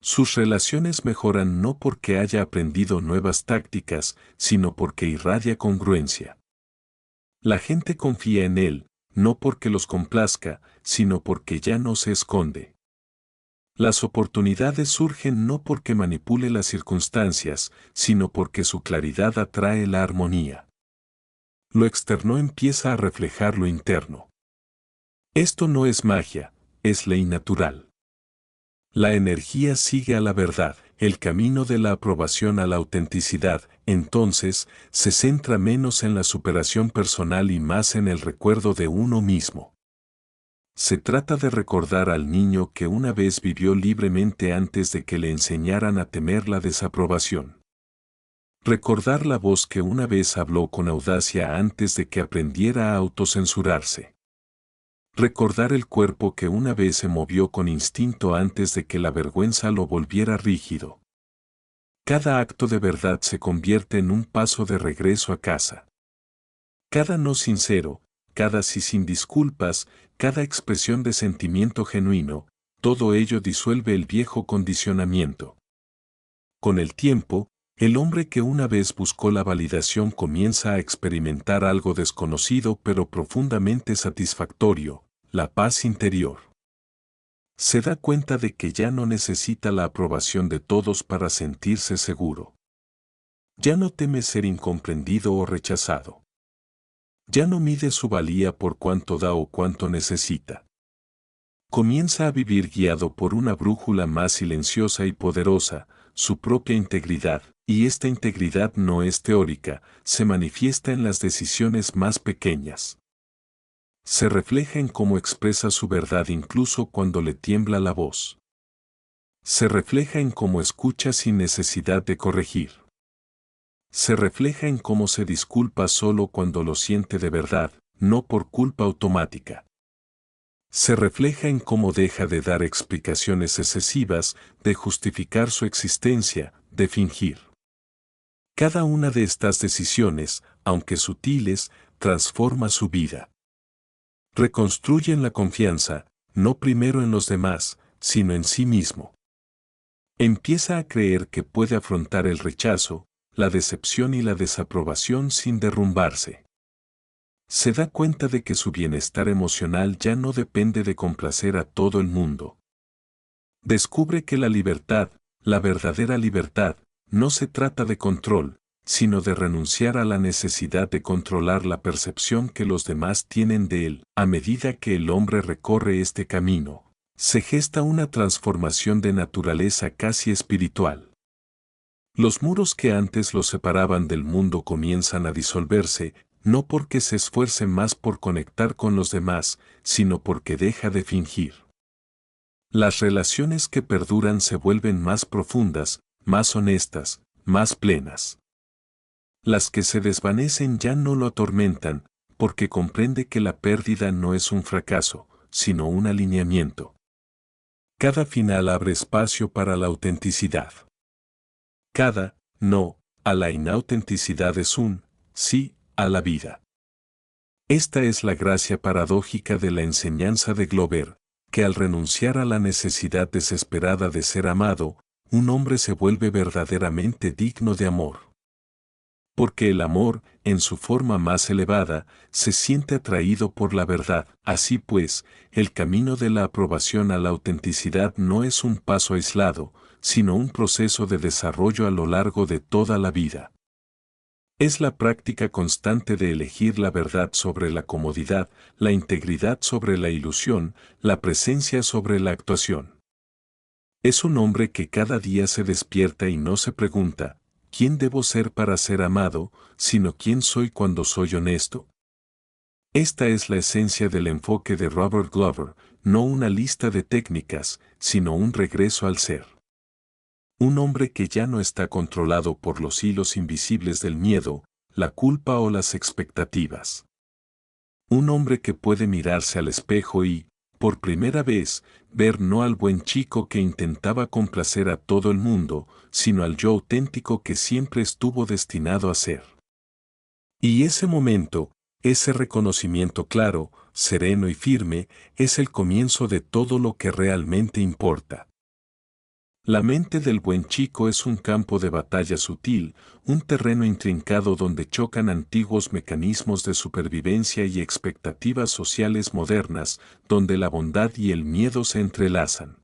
Sus relaciones mejoran no porque haya aprendido nuevas tácticas, sino porque irradia congruencia. La gente confía en él, no porque los complazca, sino porque ya no se esconde. Las oportunidades surgen no porque manipule las circunstancias, sino porque su claridad atrae la armonía. Lo externo empieza a reflejar lo interno. Esto no es magia, es ley natural. La energía sigue a la verdad, el camino de la aprobación a la autenticidad, entonces, se centra menos en la superación personal y más en el recuerdo de uno mismo. Se trata de recordar al niño que una vez vivió libremente antes de que le enseñaran a temer la desaprobación. Recordar la voz que una vez habló con audacia antes de que aprendiera a autocensurarse. Recordar el cuerpo que una vez se movió con instinto antes de que la vergüenza lo volviera rígido. Cada acto de verdad se convierte en un paso de regreso a casa. Cada no sincero, cada sí sin disculpas, cada expresión de sentimiento genuino, todo ello disuelve el viejo condicionamiento. Con el tiempo, el hombre que una vez buscó la validación comienza a experimentar algo desconocido pero profundamente satisfactorio, la paz interior. Se da cuenta de que ya no necesita la aprobación de todos para sentirse seguro. Ya no teme ser incomprendido o rechazado. Ya no mide su valía por cuánto da o cuánto necesita. Comienza a vivir guiado por una brújula más silenciosa y poderosa, su propia integridad, y esta integridad no es teórica, se manifiesta en las decisiones más pequeñas. Se refleja en cómo expresa su verdad incluso cuando le tiembla la voz. Se refleja en cómo escucha sin necesidad de corregir. Se refleja en cómo se disculpa solo cuando lo siente de verdad, no por culpa automática. Se refleja en cómo deja de dar explicaciones excesivas, de justificar su existencia, de fingir. Cada una de estas decisiones, aunque sutiles, transforma su vida. Reconstruyen la confianza, no primero en los demás, sino en sí mismo. Empieza a creer que puede afrontar el rechazo, la decepción y la desaprobación sin derrumbarse. Se da cuenta de que su bienestar emocional ya no depende de complacer a todo el mundo. Descubre que la libertad, la verdadera libertad, no se trata de control, sino de renunciar a la necesidad de controlar la percepción que los demás tienen de él. A medida que el hombre recorre este camino, se gesta una transformación de naturaleza casi espiritual. Los muros que antes los separaban del mundo comienzan a disolverse, no porque se esfuerce más por conectar con los demás, sino porque deja de fingir. Las relaciones que perduran se vuelven más profundas, más honestas, más plenas. Las que se desvanecen ya no lo atormentan, porque comprende que la pérdida no es un fracaso, sino un alineamiento. Cada final abre espacio para la autenticidad. Cada no a la inautenticidad es un sí a la vida. Esta es la gracia paradójica de la enseñanza de Glover, que al renunciar a la necesidad desesperada de ser amado, un hombre se vuelve verdaderamente digno de amor. Porque el amor, en su forma más elevada, se siente atraído por la verdad. Así pues, el camino de la aprobación a la autenticidad no es un paso aislado, sino un proceso de desarrollo a lo largo de toda la vida. Es la práctica constante de elegir la verdad sobre la comodidad, la integridad sobre la ilusión, la presencia sobre la actuación. Es un hombre que cada día se despierta y no se pregunta, ¿quién debo ser para ser amado?, sino quién soy cuando soy honesto. Esta es la esencia del enfoque de Robert Glover, no una lista de técnicas, sino un regreso al ser. Un hombre que ya no está controlado por los hilos invisibles del miedo, la culpa o las expectativas. Un hombre que puede mirarse al espejo y, por primera vez, ver no al buen chico que intentaba complacer a todo el mundo, sino al yo auténtico que siempre estuvo destinado a ser. Y ese momento, ese reconocimiento claro, sereno y firme, es el comienzo de todo lo que realmente importa. La mente del buen chico es un campo de batalla sutil, un terreno intrincado donde chocan antiguos mecanismos de supervivencia y expectativas sociales modernas, donde la bondad y el miedo se entrelazan.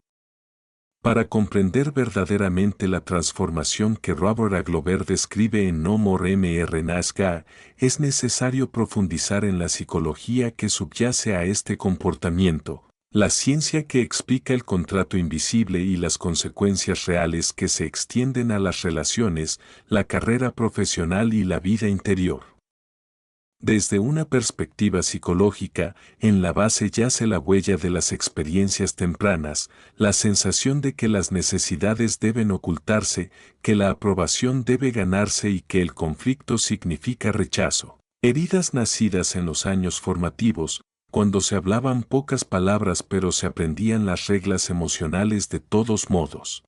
Para comprender verdaderamente la transformación que Robert A. Glover describe en No More Mr. Nice Guy, es necesario profundizar en la psicología que subyace a este comportamiento, la ciencia que explica el contrato invisible y las consecuencias reales que se extienden a las relaciones, la carrera profesional y la vida interior. Desde una perspectiva psicológica, en la base yace la huella de las experiencias tempranas, la sensación de que las necesidades deben ocultarse, que la aprobación debe ganarse y que el conflicto significa rechazo. Heridas nacidas en los años formativos, cuando se hablaban pocas palabras pero se aprendían las reglas emocionales de todos modos.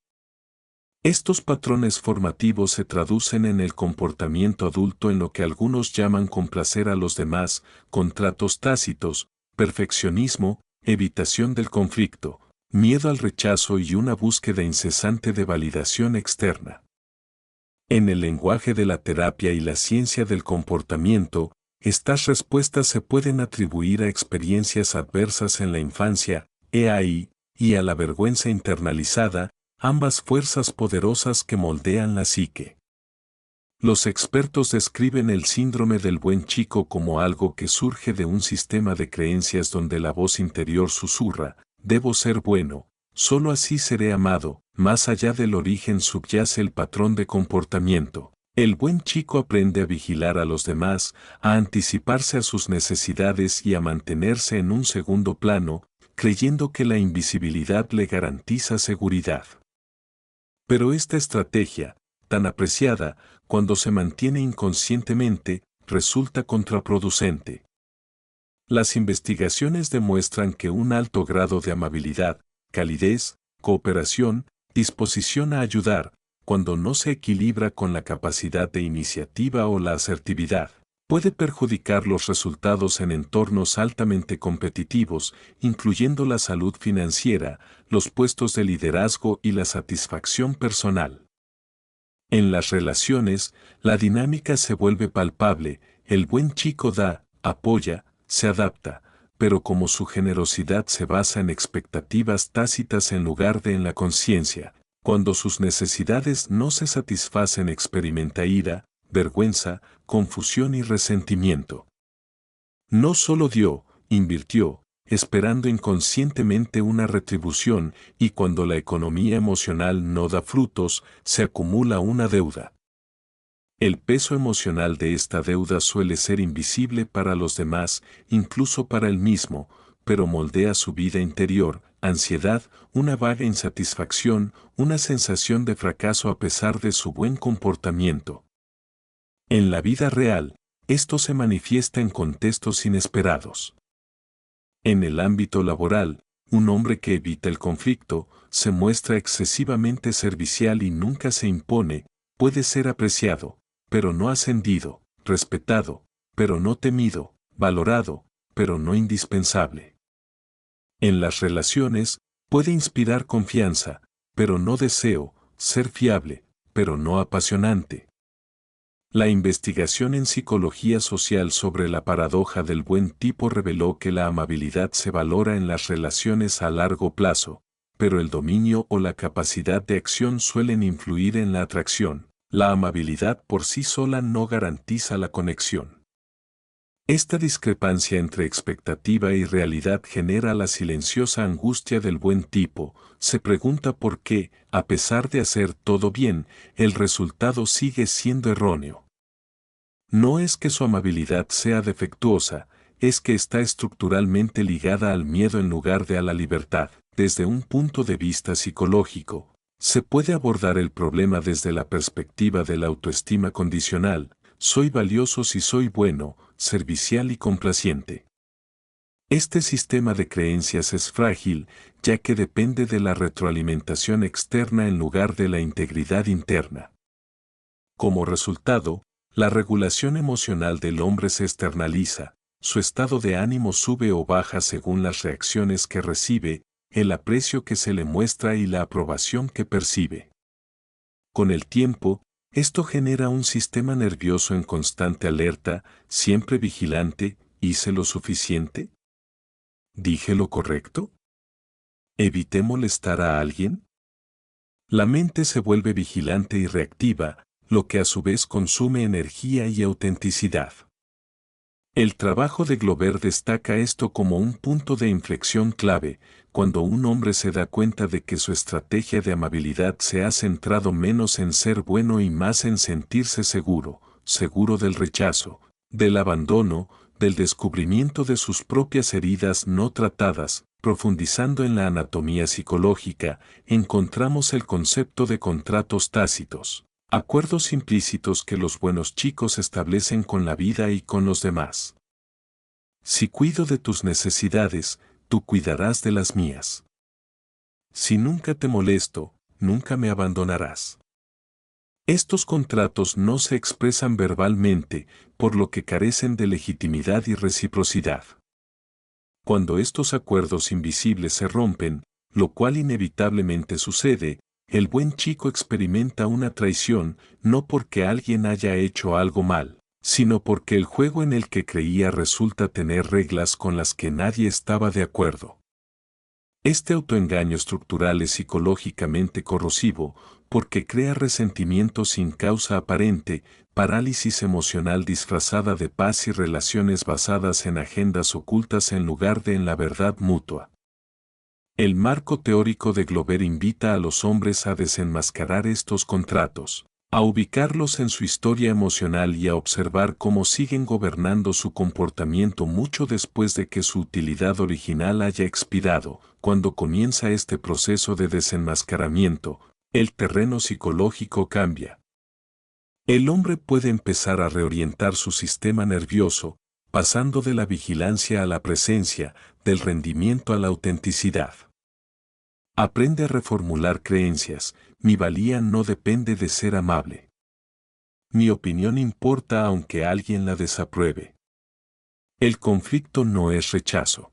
Estos patrones formativos se traducen en el comportamiento adulto en lo que algunos llaman complacer a los demás, contratos tácitos, perfeccionismo, evitación del conflicto, miedo al rechazo y una búsqueda incesante de validación externa. En el lenguaje de la terapia y la ciencia del comportamiento, estas respuestas se pueden atribuir a experiencias adversas en la infancia, EAI, y a la vergüenza internalizada, ambas fuerzas poderosas que moldean la psique. Los expertos describen el síndrome del buen chico como algo que surge de un sistema de creencias donde la voz interior susurra, debo ser bueno, solo así seré amado, más allá del origen subyace el patrón de comportamiento. El buen chico aprende a vigilar a los demás, a anticiparse a sus necesidades y a mantenerse en un segundo plano, creyendo que la invisibilidad le garantiza seguridad. Pero esta estrategia, tan apreciada, cuando se mantiene inconscientemente, resulta contraproducente. Las investigaciones demuestran que un alto grado de amabilidad, calidez, cooperación, disposición a ayudar, cuando no se equilibra con la capacidad de iniciativa o la asertividad, puede perjudicar los resultados en entornos altamente competitivos, incluyendo la salud financiera, los puestos de liderazgo y la satisfacción personal. En las relaciones, la dinámica se vuelve palpable, el buen chico da, apoya, se adapta, pero como su generosidad se basa en expectativas tácitas en lugar de en la conciencia, cuando sus necesidades no se satisfacen experimenta ira, vergüenza, confusión y resentimiento. No solo dio, invirtió, esperando inconscientemente una retribución, y cuando la economía emocional no da frutos, se acumula una deuda. El peso emocional de esta deuda suele ser invisible para los demás, incluso para él mismo, pero moldea su vida interior, ansiedad, una vaga insatisfacción, una sensación de fracaso a pesar de su buen comportamiento. En la vida real, esto se manifiesta en contextos inesperados. En el ámbito laboral, un hombre que evita el conflicto, se muestra excesivamente servicial y nunca se impone, puede ser apreciado, pero no ascendido, respetado, pero no temido, valorado, pero no indispensable. En las relaciones, puede inspirar confianza, pero no deseo, ser fiable, pero no apasionante. La investigación en psicología social sobre la paradoja del buen tipo reveló que la amabilidad se valora en las relaciones a largo plazo, pero el dominio o la capacidad de acción suelen influir en la atracción. La amabilidad por sí sola no garantiza la conexión. Esta discrepancia entre expectativa y realidad genera la silenciosa angustia del buen tipo. Se pregunta por qué, a pesar de hacer todo bien, el resultado sigue siendo erróneo. No es que su amabilidad sea defectuosa, es que está estructuralmente ligada al miedo en lugar de a la libertad. Desde un punto de vista psicológico, se puede abordar el problema desde la perspectiva de la autoestima condicional. Soy valioso si soy bueno, servicial y complaciente. Este sistema de creencias es frágil, ya que depende de la retroalimentación externa en lugar de la integridad interna. Como resultado, la regulación emocional del hombre se externaliza, su estado de ánimo sube o baja según las reacciones que recibe, el aprecio que se le muestra y la aprobación que percibe. Con el tiempo, esto genera un sistema nervioso en constante alerta, siempre vigilante. ¿Hice lo suficiente? ¿Dije lo correcto? ¿Evité molestar a alguien? La mente se vuelve vigilante y reactiva, lo que a su vez consume energía y autenticidad. El trabajo de Glover destaca esto como un punto de inflexión clave, cuando un hombre se da cuenta de que su estrategia de amabilidad se ha centrado menos en ser bueno y más en sentirse seguro, seguro del rechazo, del abandono, del descubrimiento de sus propias heridas no tratadas. Profundizando en la anatomía psicológica, encontramos el concepto de contratos tácitos, acuerdos implícitos que los buenos chicos establecen con la vida y con los demás. Si cuido de tus necesidades, tú cuidarás de las mías. Si nunca te molesto, nunca me abandonarás. Estos contratos no se expresan verbalmente, por lo que carecen de legitimidad y reciprocidad. Cuando estos acuerdos invisibles se rompen, lo cual inevitablemente sucede, el buen chico experimenta una traición, no porque alguien haya hecho algo mal, sino porque el juego en el que creía resulta tener reglas con las que nadie estaba de acuerdo. Este autoengaño estructural es psicológicamente corrosivo, porque crea resentimiento sin causa aparente, parálisis emocional disfrazada de paz y relaciones basadas en agendas ocultas en lugar de en la verdad mutua. El marco teórico de Glover invita a los hombres a desenmascarar estos contratos, a ubicarlos en su historia emocional y a observar cómo siguen gobernando su comportamiento mucho después de que su utilidad original haya expirado. Cuando comienza este proceso de desenmascaramiento, el terreno psicológico cambia. El hombre puede empezar a reorientar su sistema nervioso, pasando de la vigilancia a la presencia, del rendimiento a la autenticidad. Aprende a reformular creencias. Mi valía no depende de ser amable. Mi opinión importa aunque alguien la desapruebe. El conflicto no es rechazo.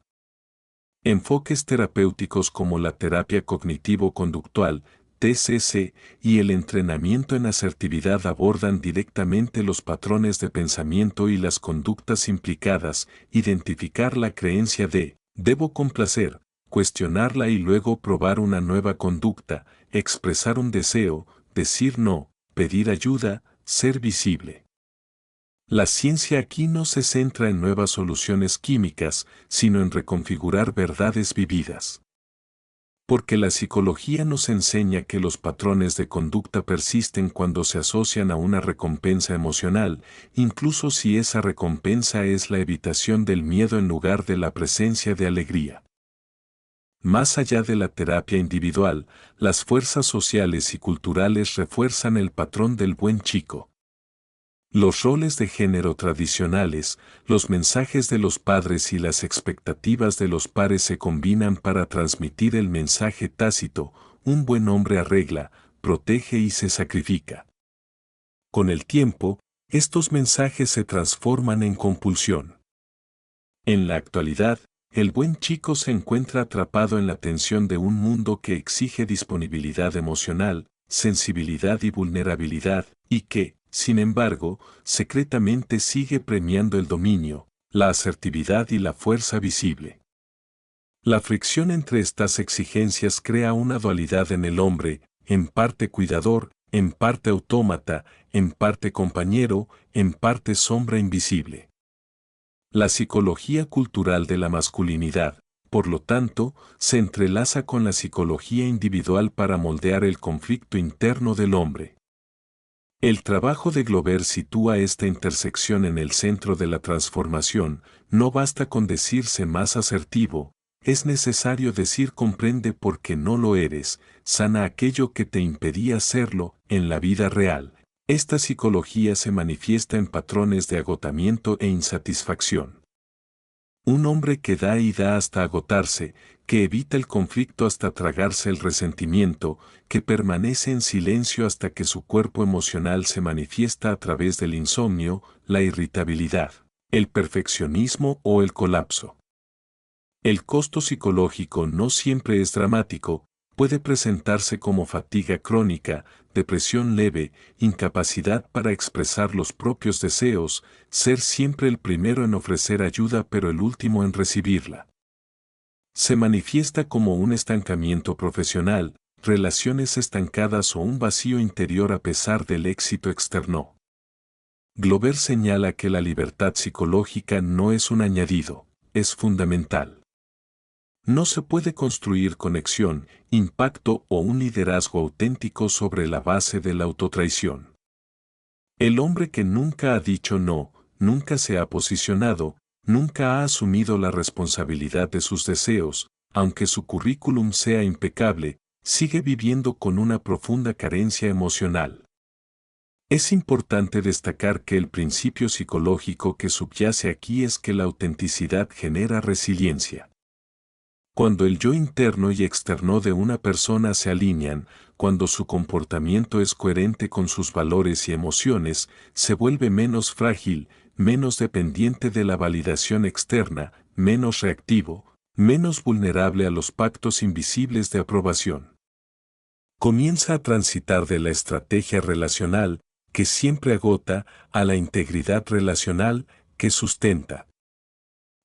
Enfoques terapéuticos como la terapia cognitivo-conductual, TCC, y el entrenamiento en asertividad abordan directamente los patrones de pensamiento y las conductas implicadas, identificar la creencia de «debo complacer», cuestionarla y luego probar una nueva conducta, expresar un deseo, decir no, pedir ayuda, ser visible. La ciencia aquí no se centra en nuevas soluciones químicas, sino en reconfigurar verdades vividas. Porque la psicología nos enseña que los patrones de conducta persisten cuando se asocian a una recompensa emocional, incluso si esa recompensa es la evitación del miedo en lugar de la presencia de alegría. Más allá de la terapia individual, las fuerzas sociales y culturales refuerzan el patrón del buen chico. Los roles de género tradicionales, los mensajes de los padres y las expectativas de los pares se combinan para transmitir el mensaje tácito: un buen hombre arregla, protege y se sacrifica. Con el tiempo, estos mensajes se transforman en compulsión. En la actualidad, el buen chico se encuentra atrapado en la tensión de un mundo que exige disponibilidad emocional, sensibilidad y vulnerabilidad, y que, sin embargo, secretamente sigue premiando el dominio, la asertividad y la fuerza visible. La fricción entre estas exigencias crea una dualidad en el hombre, en parte cuidador, en parte autómata, en parte compañero, en parte sombra invisible. La psicología cultural de la masculinidad, por lo tanto, se entrelaza con la psicología individual para moldear el conflicto interno del hombre. El trabajo de Glover sitúa esta intersección en el centro de la transformación. No basta con decirse más asertivo, es necesario decir comprende por qué no lo eres, sana aquello que te impedía serlo en la vida real. Esta psicología se manifiesta en patrones de agotamiento e insatisfacción. Un hombre que da y da hasta agotarse, que evita el conflicto hasta tragarse el resentimiento, que permanece en silencio hasta que su cuerpo emocional se manifiesta a través del insomnio, la irritabilidad, el perfeccionismo o el colapso. El costo psicológico no siempre es dramático, puede presentarse como fatiga crónica, depresión leve, incapacidad para expresar los propios deseos, ser siempre el primero en ofrecer ayuda pero el último en recibirla. Se manifiesta como un estancamiento profesional, relaciones estancadas o un vacío interior a pesar del éxito externo. Glover señala que la libertad psicológica no es un añadido, es fundamental. No se puede construir conexión, impacto o un liderazgo auténtico sobre la base de la autotraición. El hombre que nunca ha dicho no, nunca se ha posicionado, nunca ha asumido la responsabilidad de sus deseos, aunque su currículum sea impecable, sigue viviendo con una profunda carencia emocional. Es importante destacar que el principio psicológico que subyace aquí es que la autenticidad genera resiliencia. Cuando el yo interno y externo de una persona se alinean, cuando su comportamiento es coherente con sus valores y emociones, se vuelve menos frágil, menos dependiente de la validación externa, menos reactivo, menos vulnerable a los pactos invisibles de aprobación. Comienza a transitar de la estrategia relacional, que siempre agota, a la integridad relacional, que sustenta.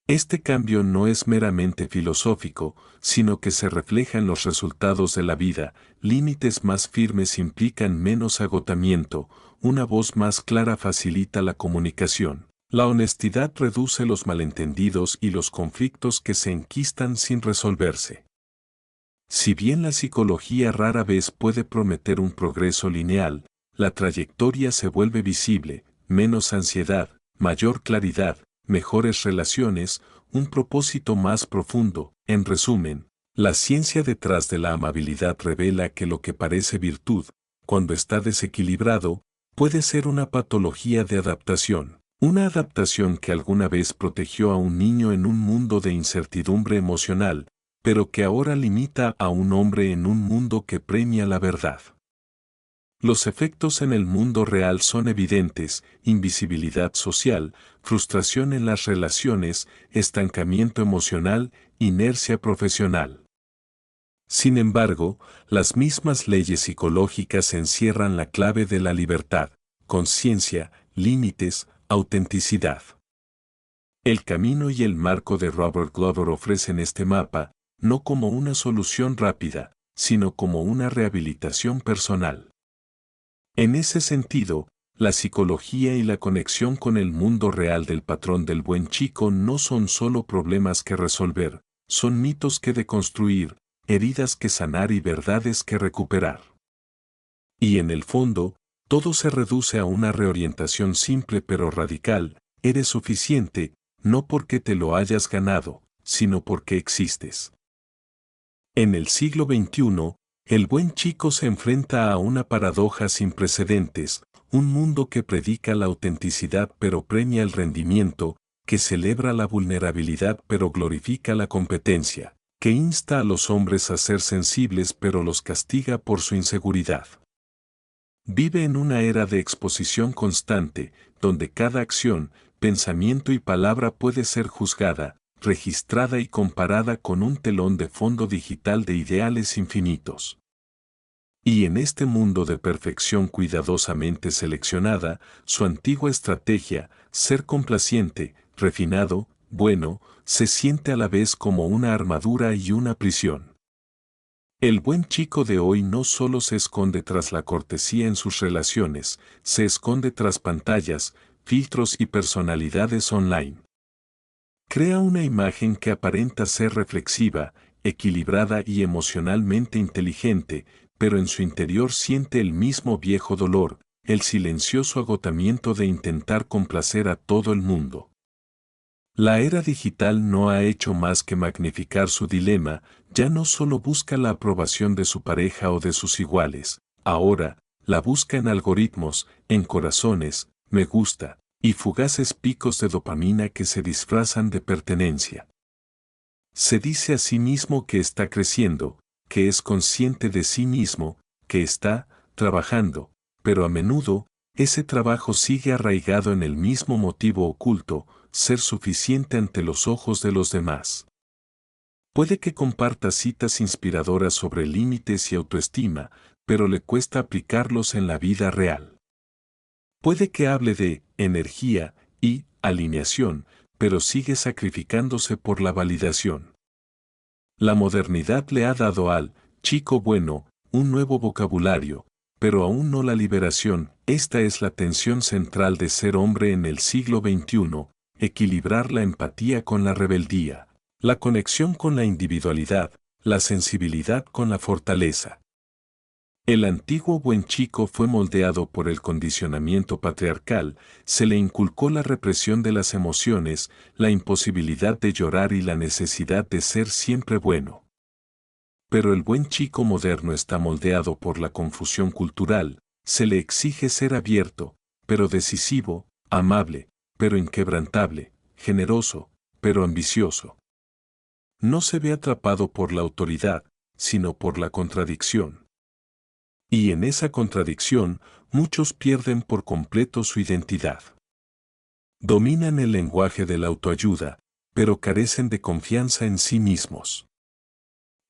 Este cambio no es meramente filosófico, sino que se refleja en los resultados de la vida. Límites más firmes implican menos agotamiento, una voz más clara facilita la comunicación. La honestidad reduce los malentendidos y los conflictos que se enquistan sin resolverse. Si bien la psicología rara vez puede prometer un progreso lineal, la trayectoria se vuelve visible, menos ansiedad, mayor claridad, mejores relaciones, un propósito más profundo. En resumen, la ciencia detrás de la amabilidad revela que lo que parece virtud, cuando está desequilibrado, puede ser una patología de adaptación. Una adaptación que alguna vez protegió a un niño en un mundo de incertidumbre emocional, pero que ahora limita a un hombre en un mundo que premia la verdad. Los efectos en el mundo real son evidentes: invisibilidad social, frustración en las relaciones, estancamiento emocional, inercia profesional. Sin embargo, las mismas leyes psicológicas encierran la clave de la libertad: conciencia, límites, autenticidad. El camino y el marco de Robert Glover ofrecen este mapa, no como una solución rápida, sino como una rehabilitación personal. En ese sentido, la psicología y la conexión con el mundo real del patrón del buen chico no son solo problemas que resolver, son mitos que deconstruir, heridas que sanar y verdades que recuperar. Y en el fondo, todo se reduce a una reorientación simple pero radical: eres suficiente, no porque te lo hayas ganado, sino porque existes. En el siglo XXI, el buen chico se enfrenta a una paradoja sin precedentes: un mundo que predica la autenticidad pero premia el rendimiento, que celebra la vulnerabilidad pero glorifica la competencia, que insta a los hombres a ser sensibles pero los castiga por su inseguridad. Vive en una era de exposición constante, donde cada acción, pensamiento y palabra puede ser juzgada, registrada y comparada con un telón de fondo digital de ideales infinitos. Y en este mundo de perfección cuidadosamente seleccionada, su antigua estrategia, ser complaciente, refinado, bueno, se siente a la vez como una armadura y una prisión. El buen chico de hoy no solo se esconde tras la cortesía en sus relaciones, se esconde tras pantallas, filtros y personalidades online. Crea una imagen que aparenta ser reflexiva, equilibrada y emocionalmente inteligente, pero en su interior siente el mismo viejo dolor, el silencioso agotamiento de intentar complacer a todo el mundo. La era digital no ha hecho más que magnificar su dilema, ya no solo busca la aprobación de su pareja o de sus iguales, ahora, la busca en algoritmos, en corazones, me gusta, y fugaces picos de dopamina que se disfrazan de pertenencia. Se dice a sí mismo que está creciendo, que es consciente de sí mismo, que está trabajando, pero a menudo, ese trabajo sigue arraigado en el mismo motivo oculto, ser suficiente ante los ojos de los demás. Puede que comparta citas inspiradoras sobre límites y autoestima, pero le cuesta aplicarlos en la vida real. Puede que hable de energía y alineación, pero sigue sacrificándose por la validación. La modernidad le ha dado al chico bueno un nuevo vocabulario, pero aún no la liberación. Esta es la tensión central de ser hombre en el siglo XXI, equilibrar la empatía con la rebeldía, la conexión con la individualidad, la sensibilidad con la fortaleza. El antiguo buen chico fue moldeado por el condicionamiento patriarcal, se le inculcó la represión de las emociones, la imposibilidad de llorar y la necesidad de ser siempre bueno. Pero el buen chico moderno está moldeado por la confusión cultural, se le exige ser abierto, pero decisivo, amable, pero inquebrantable, generoso, pero ambicioso. No se ve atrapado por la autoridad, sino por la contradicción. Y en esa contradicción, muchos pierden por completo su identidad. Dominan el lenguaje de la autoayuda, pero carecen de confianza en sí mismos.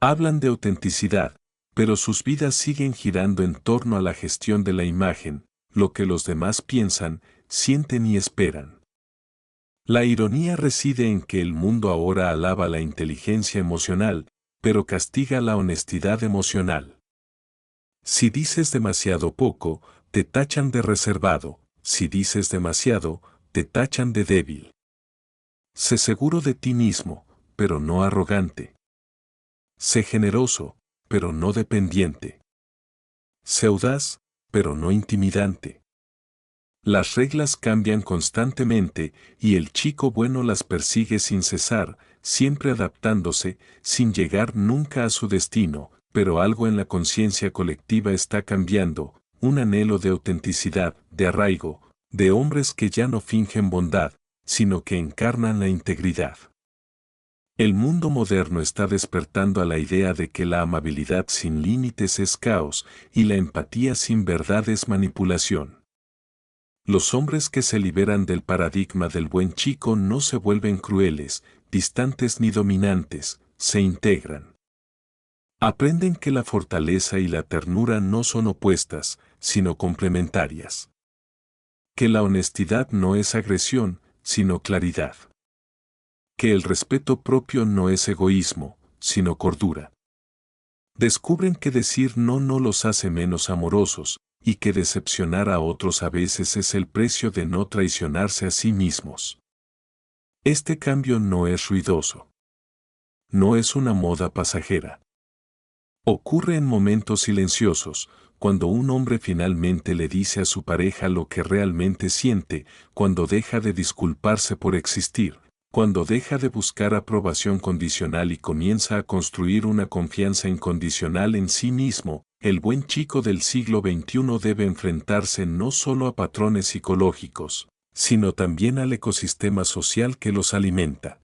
Hablan de autenticidad, pero sus vidas siguen girando en torno a la gestión de la imagen, lo que los demás piensan, sienten y esperan. La ironía reside en que el mundo ahora alaba la inteligencia emocional, pero castiga la honestidad emocional. Si dices demasiado poco, te tachan de reservado, si dices demasiado, te tachan de débil. Sé seguro de ti mismo, pero no arrogante. Sé generoso, pero no dependiente. Sé audaz, pero no intimidante. Las reglas cambian constantemente y el chico bueno las persigue sin cesar, siempre adaptándose, sin llegar nunca a su destino, pero algo en la conciencia colectiva está cambiando, un anhelo de autenticidad, de arraigo, de hombres que ya no fingen bondad, sino que encarnan la integridad. El mundo moderno está despertando a la idea de que la amabilidad sin límites es caos y la empatía sin verdad es manipulación. Los hombres que se liberan del paradigma del buen chico no se vuelven crueles, distantes ni dominantes, se integran. Aprenden que la fortaleza y la ternura no son opuestas, sino complementarias. Que la honestidad no es agresión, sino claridad. Que el respeto propio no es egoísmo, sino cordura. Descubren que decir no los hace menos amorosos, y que decepcionar a otros a veces es el precio de no traicionarse a sí mismos. Este cambio no es ruidoso. No es una moda pasajera. Ocurre en momentos silenciosos, cuando un hombre finalmente le dice a su pareja lo que realmente siente, cuando deja de disculparse por existir, cuando deja de buscar aprobación condicional y comienza a construir una confianza incondicional en sí mismo. El buen chico del siglo XXI debe enfrentarse no solo a patrones psicológicos, sino también al ecosistema social que los alimenta.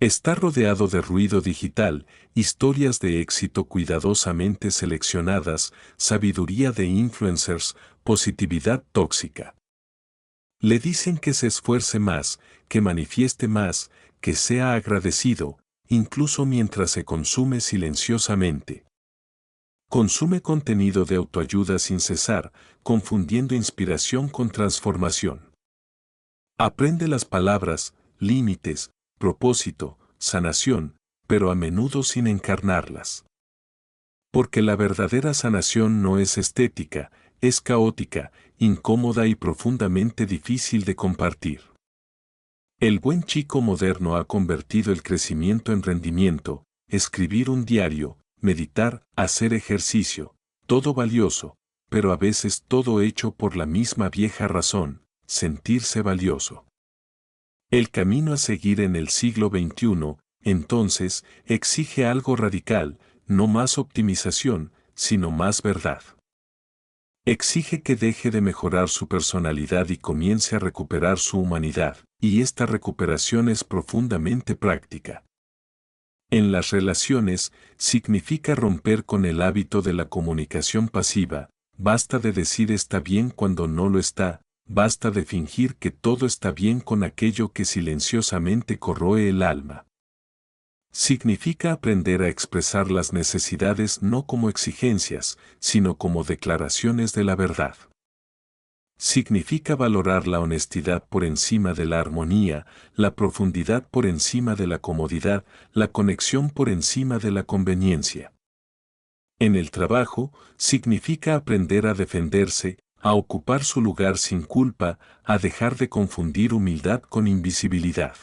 Está rodeado de ruido digital, historias de éxito cuidadosamente seleccionadas, sabiduría de influencers, positividad tóxica. Le dicen que se esfuerce más, que manifieste más, que sea agradecido, incluso mientras se consume silenciosamente. Consume contenido de autoayuda sin cesar, confundiendo inspiración con transformación. Aprende las palabras, límites, propósito, sanación, pero a menudo sin encarnarlas. Porque la verdadera sanación no es estética, es caótica, incómoda y profundamente difícil de compartir. El buen chico moderno ha convertido el crecimiento en rendimiento, escribir un diario, meditar, hacer ejercicio, todo valioso, pero a veces todo hecho por la misma vieja razón, sentirse valioso. El camino a seguir en el siglo XXI, entonces, exige algo radical, no más optimización, sino más verdad. Exige que deje de mejorar su personalidad y comience a recuperar su humanidad, y esta recuperación es profundamente práctica. En las relaciones, significa romper con el hábito de la comunicación pasiva, basta de decir está bien cuando no lo está, basta de fingir que todo está bien con aquello que silenciosamente corroe el alma. Significa aprender a expresar las necesidades no como exigencias, sino como declaraciones de la verdad. Significa valorar la honestidad por encima de la armonía, la profundidad por encima de la comodidad, la conexión por encima de la conveniencia. En el trabajo, significa aprender a defenderse, a ocupar su lugar sin culpa, a dejar de confundir humildad con invisibilidad.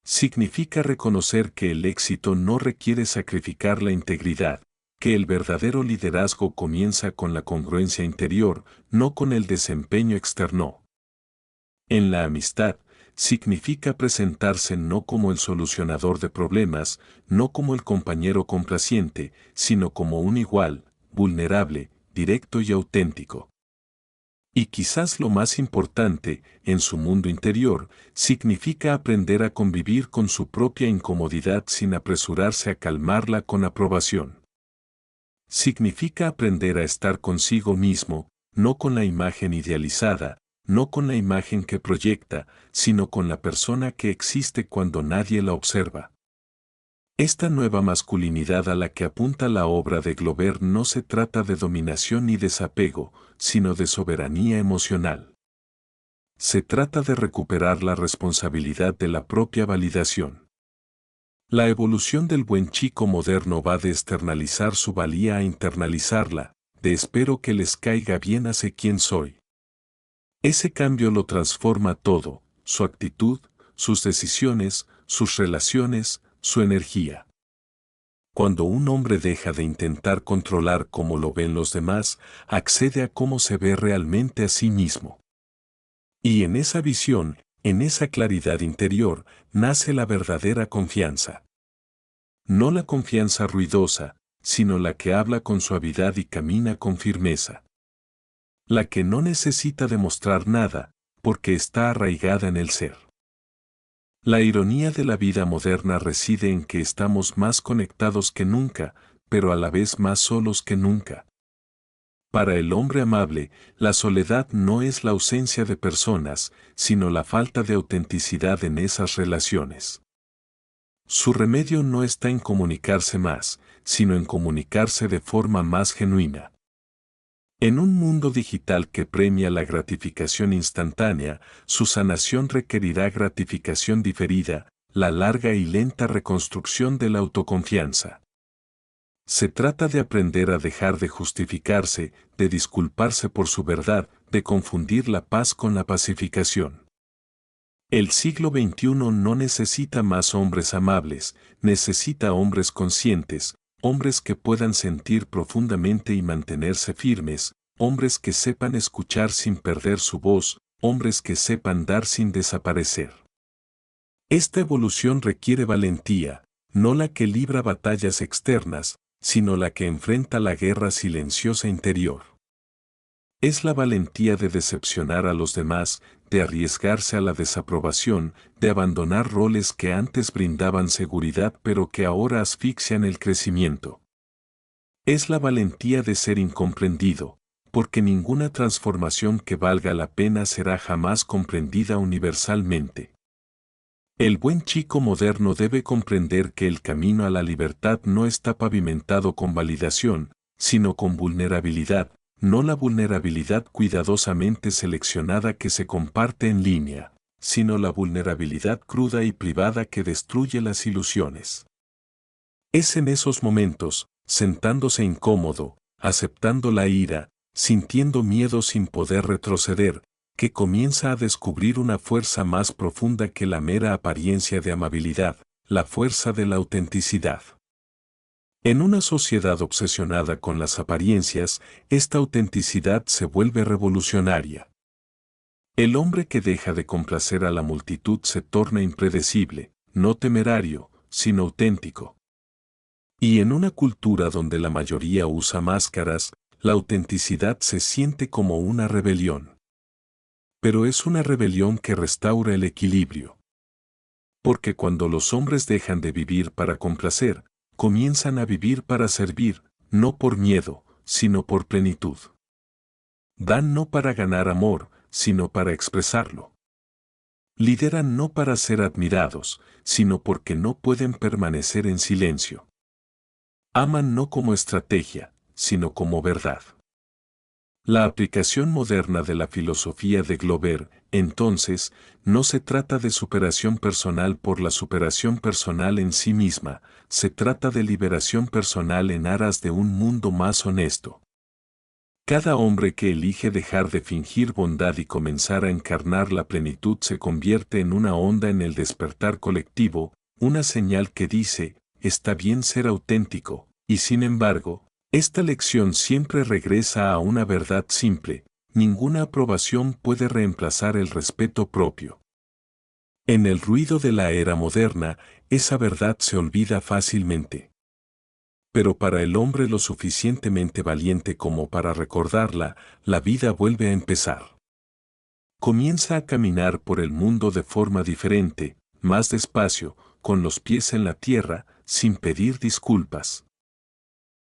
Significa reconocer que el éxito no requiere sacrificar la integridad, que el verdadero liderazgo comienza con la congruencia interior, no con el desempeño externo. En la amistad, significa presentarse no como el solucionador de problemas, no como el compañero complaciente, sino como un igual, vulnerable, directo y auténtico. Y quizás lo más importante, en su mundo interior, significa aprender a convivir con su propia incomodidad sin apresurarse a calmarla con aprobación. Significa aprender a estar consigo mismo, no con la imagen idealizada, no con la imagen que proyecta, sino con la persona que existe cuando nadie la observa. Esta nueva masculinidad a la que apunta la obra de Glover no se trata de dominación ni desapego, sino de soberanía emocional. Se trata de recuperar la responsabilidad de la propia validación. La evolución del buen chico moderno va de externalizar su valía a internalizarla, de espero que les caiga bien a sé quién soy. Ese cambio lo transforma todo, su actitud, sus decisiones, sus relaciones, su energía. Cuando un hombre deja de intentar controlar cómo lo ven los demás, accede a cómo se ve realmente a sí mismo. Y en esa visión, en esa claridad interior, nace la verdadera confianza. No la confianza ruidosa, sino la que habla con suavidad y camina con firmeza. La que no necesita demostrar nada, porque está arraigada en el ser. La ironía de la vida moderna reside en que estamos más conectados que nunca, pero a la vez más solos que nunca. Para el hombre amable, la soledad no es la ausencia de personas, sino la falta de autenticidad en esas relaciones. Su remedio no está en comunicarse más, sino en comunicarse de forma más genuina. En un mundo digital que premia la gratificación instantánea, su sanación requerirá gratificación diferida, la larga y lenta reconstrucción de la autoconfianza. Se trata de aprender a dejar de justificarse, de disculparse por su verdad, de confundir la paz con la pacificación. El siglo XXI no necesita más hombres amables, necesita hombres conscientes, hombres que puedan sentir profundamente y mantenerse firmes, hombres que sepan escuchar sin perder su voz, hombres que sepan dar sin desaparecer. Esta evolución requiere valentía, no la que libra batallas externas, sino la que enfrenta la guerra silenciosa interior. Es la valentía de decepcionar a los demás, de arriesgarse a la desaprobación, de abandonar roles que antes brindaban seguridad pero que ahora asfixian el crecimiento. Es la valentía de ser incomprendido, porque ninguna transformación que valga la pena será jamás comprendida universalmente. El buen chico moderno debe comprender que el camino a la libertad no está pavimentado con validación, sino con vulnerabilidad, no la vulnerabilidad cuidadosamente seleccionada que se comparte en línea, sino la vulnerabilidad cruda y privada que destruye las ilusiones. Es en esos momentos, sentándose incómodo, aceptando la ira, sintiendo miedo sin poder retroceder, que comienza a descubrir una fuerza más profunda que la mera apariencia de amabilidad, la fuerza de la autenticidad. En una sociedad obsesionada con las apariencias, esta autenticidad se vuelve revolucionaria. El hombre que deja de complacer a la multitud se torna impredecible, no temerario, sino auténtico. Y en una cultura donde la mayoría usa máscaras, la autenticidad se siente como una rebelión. Pero es una rebelión que restaura el equilibrio. Porque cuando los hombres dejan de vivir para complacer, comienzan a vivir para servir, no por miedo, sino por plenitud. Dan no para ganar amor, sino para expresarlo. Lideran no para ser admirados, sino porque no pueden permanecer en silencio. Aman no como estrategia, sino como verdad. La aplicación moderna de la filosofía de Glover, entonces, no se trata de superación personal por la superación personal en sí misma, se trata de liberación personal en aras de un mundo más honesto. Cada hombre que elige dejar de fingir bondad y comenzar a encarnar la plenitud se convierte en una onda en el despertar colectivo, una señal que dice, está bien ser auténtico, y sin embargo, esta lección siempre regresa a una verdad simple, ninguna aprobación puede reemplazar el respeto propio. En el ruido de la era moderna, esa verdad se olvida fácilmente. Pero para el hombre lo suficientemente valiente como para recordarla, la vida vuelve a empezar. Comienza a caminar por el mundo de forma diferente, más despacio, con los pies en la tierra, sin pedir disculpas.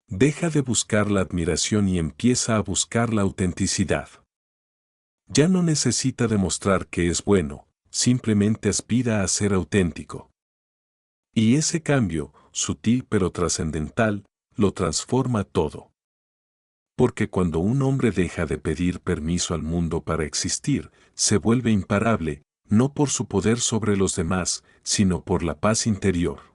Deja de buscar la admiración y empieza a buscar la autenticidad. Ya no necesita demostrar que es bueno, simplemente aspira a ser auténtico. Y ese cambio, sutil pero trascendental, lo transforma todo. Porque cuando un hombre deja de pedir permiso al mundo para existir, se vuelve imparable, no por su poder sobre los demás, sino por la paz interior.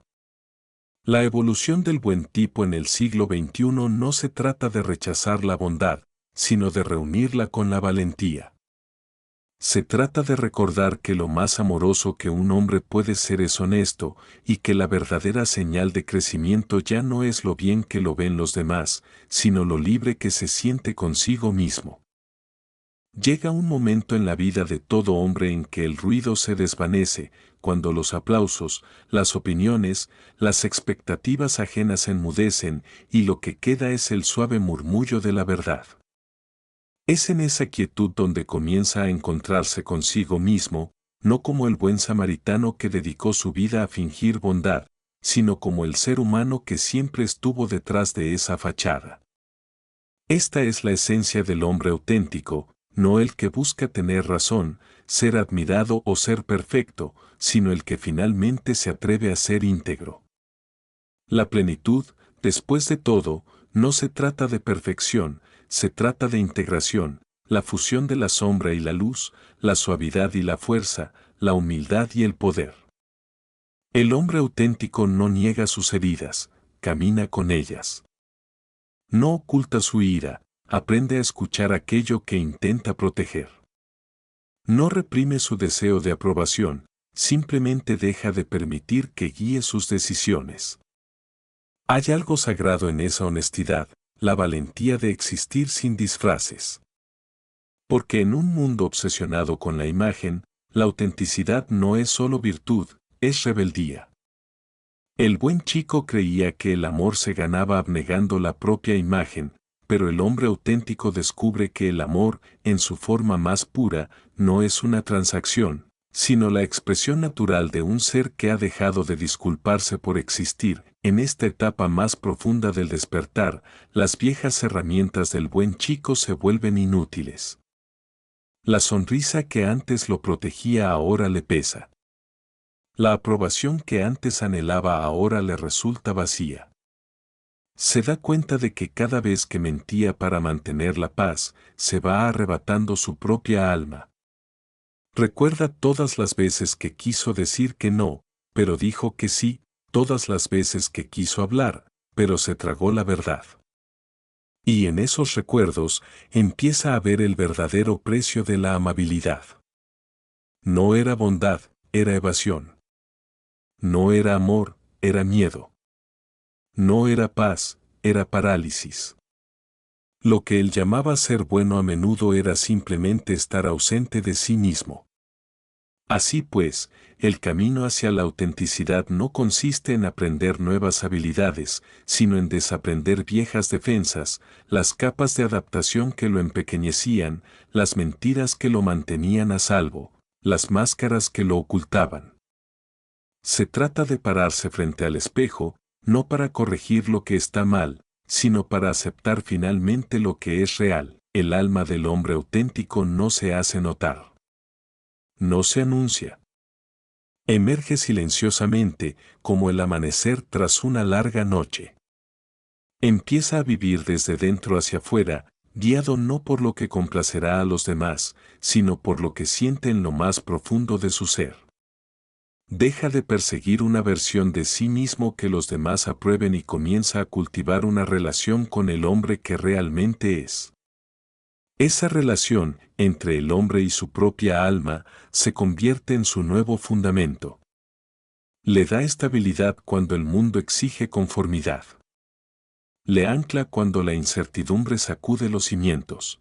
La evolución del buen tipo en el siglo XXI no se trata de rechazar la bondad, sino de reunirla con la valentía. Se trata de recordar que lo más amoroso que un hombre puede ser es honesto, y que la verdadera señal de crecimiento ya no es lo bien que lo ven los demás, sino lo libre que se siente consigo mismo. Llega un momento en la vida de todo hombre en que el ruido se desvanece, cuando los aplausos, las opiniones, las expectativas ajenas enmudecen, y lo que queda es el suave murmullo de la verdad. Es en esa quietud donde comienza a encontrarse consigo mismo, no como el buen samaritano que dedicó su vida a fingir bondad, sino como el ser humano que siempre estuvo detrás de esa fachada. Esta es la esencia del hombre auténtico, no el que busca tener razón, ser admirado o ser perfecto, sino el que finalmente se atreve a ser íntegro. La plenitud, después de todo, no se trata de perfección, se trata de integración, la fusión de la sombra y la luz, la suavidad y la fuerza, la humildad y el poder. El hombre auténtico no niega sus heridas, camina con ellas. No oculta su ira, aprende a escuchar aquello que intenta proteger. No reprime su deseo de aprobación, simplemente deja de permitir que guíe sus decisiones. Hay algo sagrado en esa honestidad, la valentía de existir sin disfraces. Porque en un mundo obsesionado con la imagen, la autenticidad no es solo virtud, es rebeldía. El buen chico creía que el amor se ganaba abnegando la propia imagen, pero el hombre auténtico descubre que el amor, en su forma más pura, no es una transacción, sino la expresión natural de un ser que ha dejado de disculparse por existir. En esta etapa más profunda del despertar, las viejas herramientas del buen chico se vuelven inútiles. La sonrisa que antes lo protegía ahora le pesa. La aprobación que antes anhelaba ahora le resulta vacía. Se da cuenta de que cada vez que mentía para mantener la paz, se va arrebatando su propia alma. Recuerda todas las veces que quiso decir que no, pero dijo que sí, todas las veces que quiso hablar, pero se tragó la verdad. Y en esos recuerdos empieza a ver el verdadero precio de la amabilidad. No era bondad, era evasión. No era amor, era miedo. No era paz, era parálisis. Lo que él llamaba ser bueno a menudo era simplemente estar ausente de sí mismo. Así pues, el camino hacia la autenticidad no consiste en aprender nuevas habilidades, sino en desaprender viejas defensas, las capas de adaptación que lo empequeñecían, las mentiras que lo mantenían a salvo, las máscaras que lo ocultaban. Se trata de pararse frente al espejo, no para corregir lo que está mal, sino para aceptar finalmente lo que es real. El alma del hombre auténtico no se hace notar. No se anuncia. Emerge silenciosamente, como el amanecer tras una larga noche. Empieza a vivir desde dentro hacia afuera, guiado no por lo que complacerá a los demás, sino por lo que siente en lo más profundo de su ser. Deja de perseguir una versión de sí mismo que los demás aprueben y comienza a cultivar una relación con el hombre que realmente es. Esa relación, entre el hombre y su propia alma, se convierte en su nuevo fundamento. Le da estabilidad cuando el mundo exige conformidad. Le ancla cuando la incertidumbre sacude los cimientos.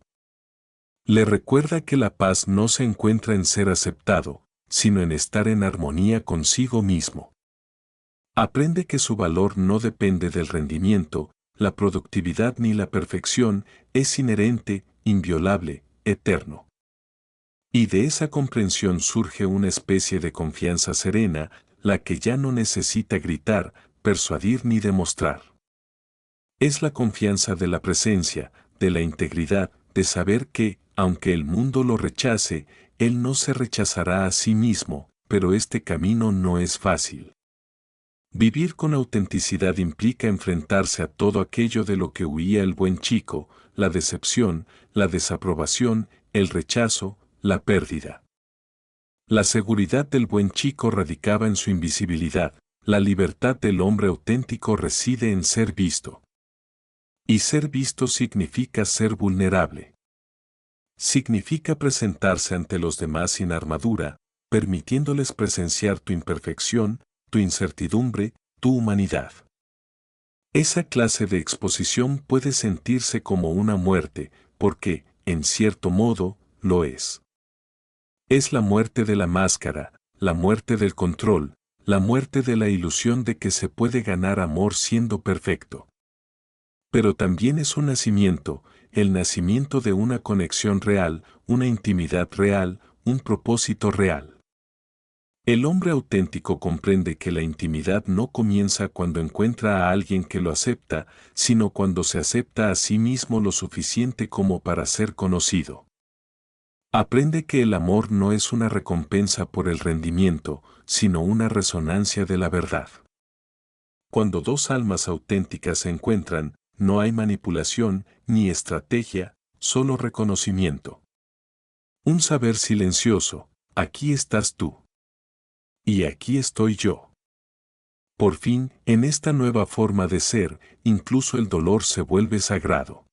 Le recuerda que la paz no se encuentra en ser aceptado, sino en estar en armonía consigo mismo. Aprende que su valor no depende del rendimiento, la productividad ni la perfección, es inherente, inviolable, eterno. Y de esa comprensión surge una especie de confianza serena, la que ya no necesita gritar, persuadir ni demostrar. Es la confianza de la presencia, de la integridad, de saber que, aunque el mundo lo rechace, él no se rechazará a sí mismo, pero este camino no es fácil. Vivir con autenticidad implica enfrentarse a todo aquello de lo que huía el buen chico, la decepción, la desaprobación, el rechazo, la pérdida. La seguridad del buen chico radicaba en su invisibilidad, la libertad del hombre auténtico reside en ser visto. Y ser visto significa ser vulnerable. Significa presentarse ante los demás sin armadura, permitiéndoles presenciar tu imperfección, tu incertidumbre, tu humanidad. Esa clase de exposición puede sentirse como una muerte, porque, en cierto modo, lo es. Es la muerte de la máscara, la muerte del control, la muerte de la ilusión de que se puede ganar amor siendo perfecto. Pero también es un nacimiento, el nacimiento de una conexión real, una intimidad real, un propósito real. El hombre auténtico comprende que la intimidad no comienza cuando encuentra a alguien que lo acepta, sino cuando se acepta a sí mismo lo suficiente como para ser conocido. Aprende que el amor no es una recompensa por el rendimiento, sino una resonancia de la verdad. Cuando dos almas auténticas se encuentran, no hay manipulación ni estrategia, solo reconocimiento. Un saber silencioso, aquí estás tú. Y aquí estoy yo. Por fin, en esta nueva forma de ser, incluso el dolor se vuelve sagrado.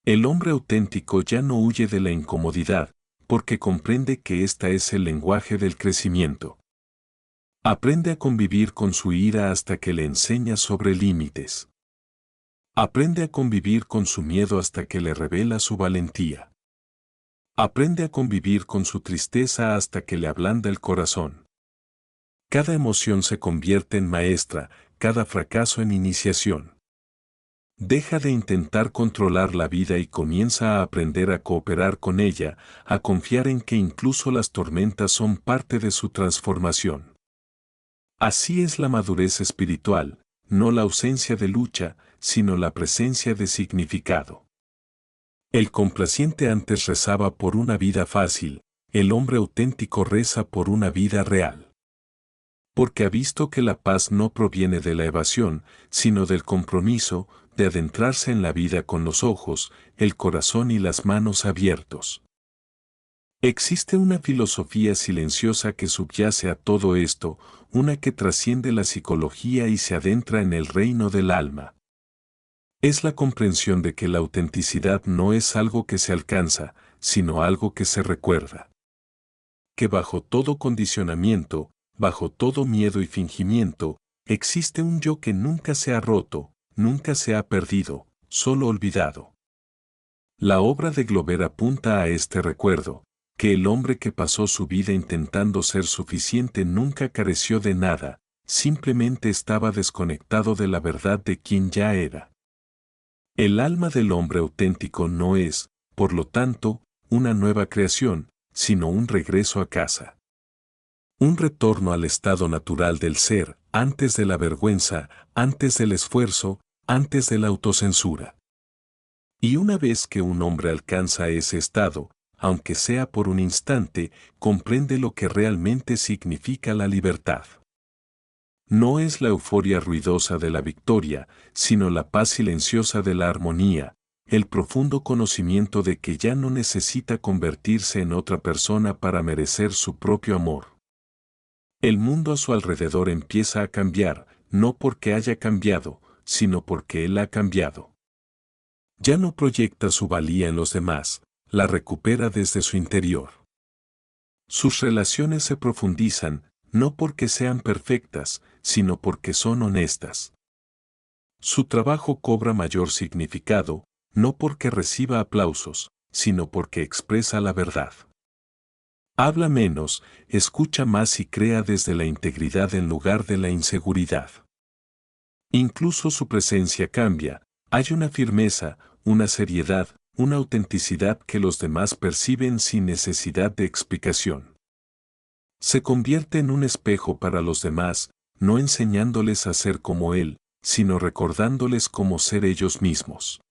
El hombre auténtico ya no huye de la incomodidad, porque comprende que esta es el lenguaje del crecimiento. Aprende a convivir con su ira hasta que le enseña sobre límites. Aprende a convivir con su miedo hasta que le revela su valentía. Aprende a convivir con su tristeza hasta que le ablanda el corazón. Cada emoción se convierte en maestra, cada fracaso en iniciación. Deja de intentar controlar la vida y comienza a aprender a cooperar con ella, a confiar en que incluso las tormentas son parte de su transformación. Así es la madurez espiritual, no la ausencia de lucha, sino la presencia de significado. El complaciente antes rezaba por una vida fácil, el hombre auténtico reza por una vida real. Porque ha visto que la paz no proviene de la evasión, sino del compromiso, de adentrarse en la vida con los ojos, el corazón y las manos abiertos. Existe una filosofía silenciosa que subyace a todo esto, una que trasciende la psicología y se adentra en el reino del alma. Es la comprensión de que la autenticidad no es algo que se alcanza, sino algo que se recuerda. Que bajo todo condicionamiento, bajo todo miedo y fingimiento, existe un yo que nunca se ha roto, nunca se ha perdido, solo olvidado. La obra de Glover apunta a este recuerdo, que el hombre que pasó su vida intentando ser suficiente nunca careció de nada, simplemente estaba desconectado de la verdad de quien ya era. El alma del hombre auténtico no es, por lo tanto, una nueva creación, sino un regreso a casa. Un retorno al estado natural del ser, antes de la vergüenza, antes del esfuerzo, antes de la autocensura. Y una vez que un hombre alcanza ese estado, aunque sea por un instante, comprende lo que realmente significa la libertad. No es la euforia ruidosa de la victoria, sino la paz silenciosa de la armonía, el profundo conocimiento de que ya no necesita convertirse en otra persona para merecer su propio amor. El mundo a su alrededor empieza a cambiar, no porque haya cambiado, sino porque él ha cambiado. Ya no proyecta su valía en los demás, la recupera desde su interior. Sus relaciones se profundizan, no porque sean perfectas, sino porque son honestas. Su trabajo cobra mayor significado, no porque reciba aplausos, sino porque expresa la verdad. Habla menos, escucha más y crea desde la integridad en lugar de la inseguridad. Incluso su presencia cambia, hay una firmeza, una seriedad, una autenticidad que los demás perciben sin necesidad de explicación. Se convierte en un espejo para los demás, no enseñándoles a ser como él, sino recordándoles cómo ser ellos mismos.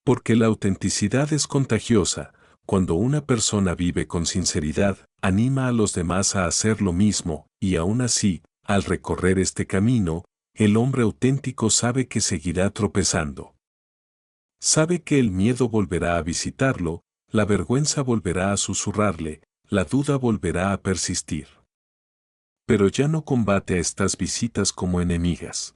Porque la autenticidad es contagiosa, cuando una persona vive con sinceridad, anima a los demás a hacer lo mismo, y aún así, al recorrer este camino, el hombre auténtico sabe que seguirá tropezando. Sabe que el miedo volverá a visitarlo, la vergüenza volverá a susurrarle, la duda volverá a persistir. Pero ya no combate a estas visitas como enemigas.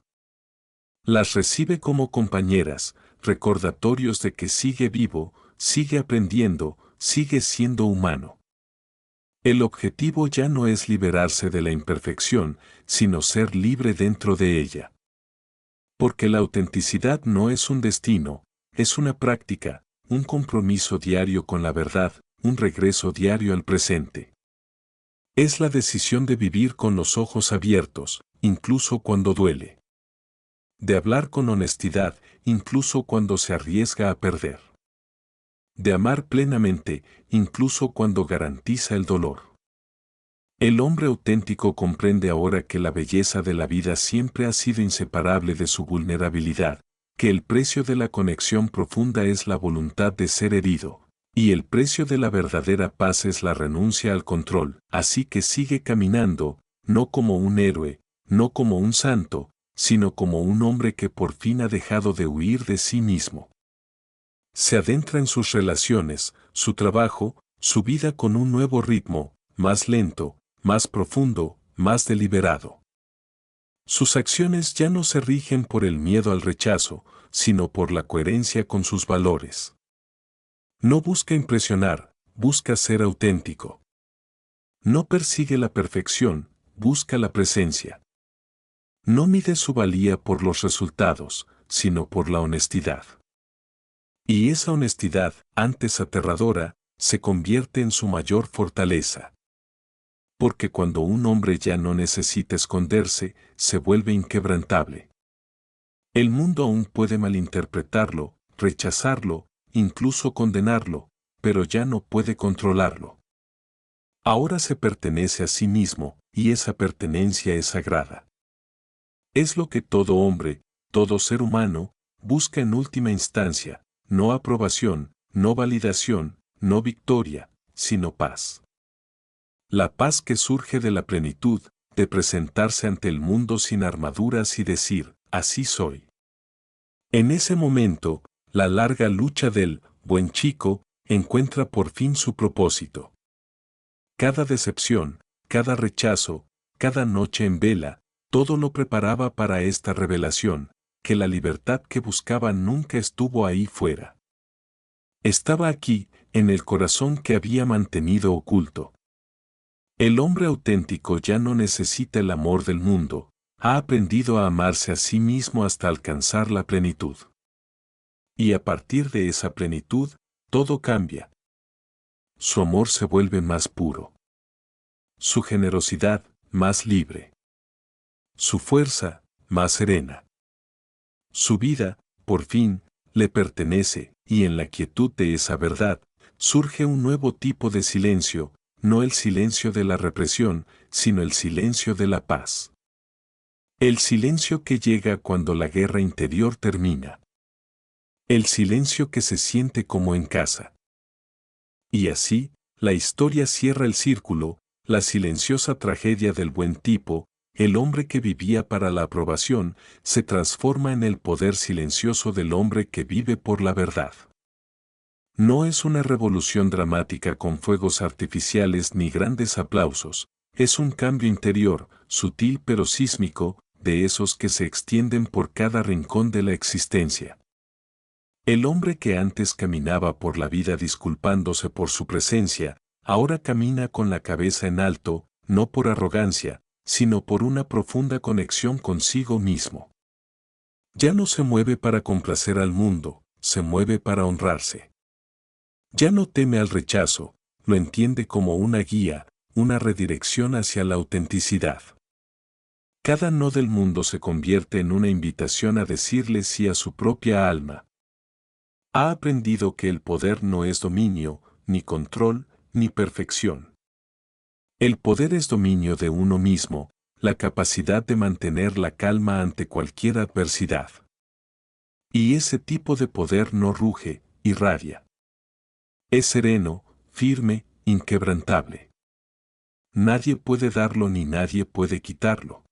Las recibe como compañeras, recordatorios de que sigue vivo, sigue aprendiendo, sigue siendo humano. El objetivo ya no es liberarse de la imperfección, sino ser libre dentro de ella. Porque la autenticidad no es un destino, es una práctica, un compromiso diario con la verdad, un regreso diario al presente. Es la decisión de vivir con los ojos abiertos, incluso cuando duele. De hablar con honestidad, incluso cuando se arriesga a perder. De amar plenamente, incluso cuando garantiza el dolor. El hombre auténtico comprende ahora que la belleza de la vida siempre ha sido inseparable de su vulnerabilidad, que el precio de la conexión profunda es la voluntad de ser herido, y el precio de la verdadera paz es la renuncia al control, así que sigue caminando, no como un héroe, no como un santo, sino como un hombre que por fin ha dejado de huir de sí mismo. Se adentra en sus relaciones, su trabajo, su vida con un nuevo ritmo, más lento, más profundo, más deliberado. Sus acciones ya no se rigen por el miedo al rechazo, sino por la coherencia con sus valores. No busca impresionar, busca ser auténtico. No persigue la perfección, busca la presencia. No mide su valía por los resultados, sino por la honestidad. Y esa honestidad, antes aterradora, se convierte en su mayor fortaleza. Porque cuando un hombre ya no necesita esconderse, se vuelve inquebrantable. El mundo aún puede malinterpretarlo, rechazarlo, incluso condenarlo, pero ya no puede controlarlo. Ahora se pertenece a sí mismo, y esa pertenencia es sagrada. Es lo que todo hombre, todo ser humano, busca en última instancia, no aprobación, no validación, no victoria, sino paz. La paz que surge de la plenitud, de presentarse ante el mundo sin armaduras y decir, así soy. En ese momento, la larga lucha del buen chico encuentra por fin su propósito. Cada decepción, cada rechazo, cada noche en vela, todo lo preparaba para esta revelación, que la libertad que buscaba nunca estuvo ahí fuera. Estaba aquí, en el corazón que había mantenido oculto. El hombre auténtico ya no necesita el amor del mundo, ha aprendido a amarse a sí mismo hasta alcanzar la plenitud. Y a partir de esa plenitud, todo cambia. Su amor se vuelve más puro. Su generosidad, más libre. Su fuerza, más serena. Su vida, por fin, le pertenece, y en la quietud de esa verdad, surge un nuevo tipo de silencio, no el silencio de la represión, sino el silencio de la paz. El silencio que llega cuando la guerra interior termina. El silencio que se siente como en casa. Y así, la historia cierra el círculo, la silenciosa tragedia del buen tipo, el hombre que vivía para la aprobación, se transforma en el poder silencioso del hombre que vive por la verdad. No es una revolución dramática con fuegos artificiales ni grandes aplausos, es un cambio interior, sutil pero sísmico, de esos que se extienden por cada rincón de la existencia. El hombre que antes caminaba por la vida disculpándose por su presencia, ahora camina con la cabeza en alto, no por arrogancia, sino por una profunda conexión consigo mismo. Ya no se mueve para complacer al mundo, se mueve para honrarse. Ya no teme al rechazo, lo entiende como una guía, una redirección hacia la autenticidad. Cada no del mundo se convierte en una invitación a decirle sí a su propia alma. Ha aprendido que el poder no es dominio, ni control, ni perfección. El poder es dominio de uno mismo, la capacidad de mantener la calma ante cualquier adversidad. Y ese tipo de poder no ruge, irradia. Es sereno, firme, inquebrantable. Nadie puede darlo ni nadie puede quitarlo.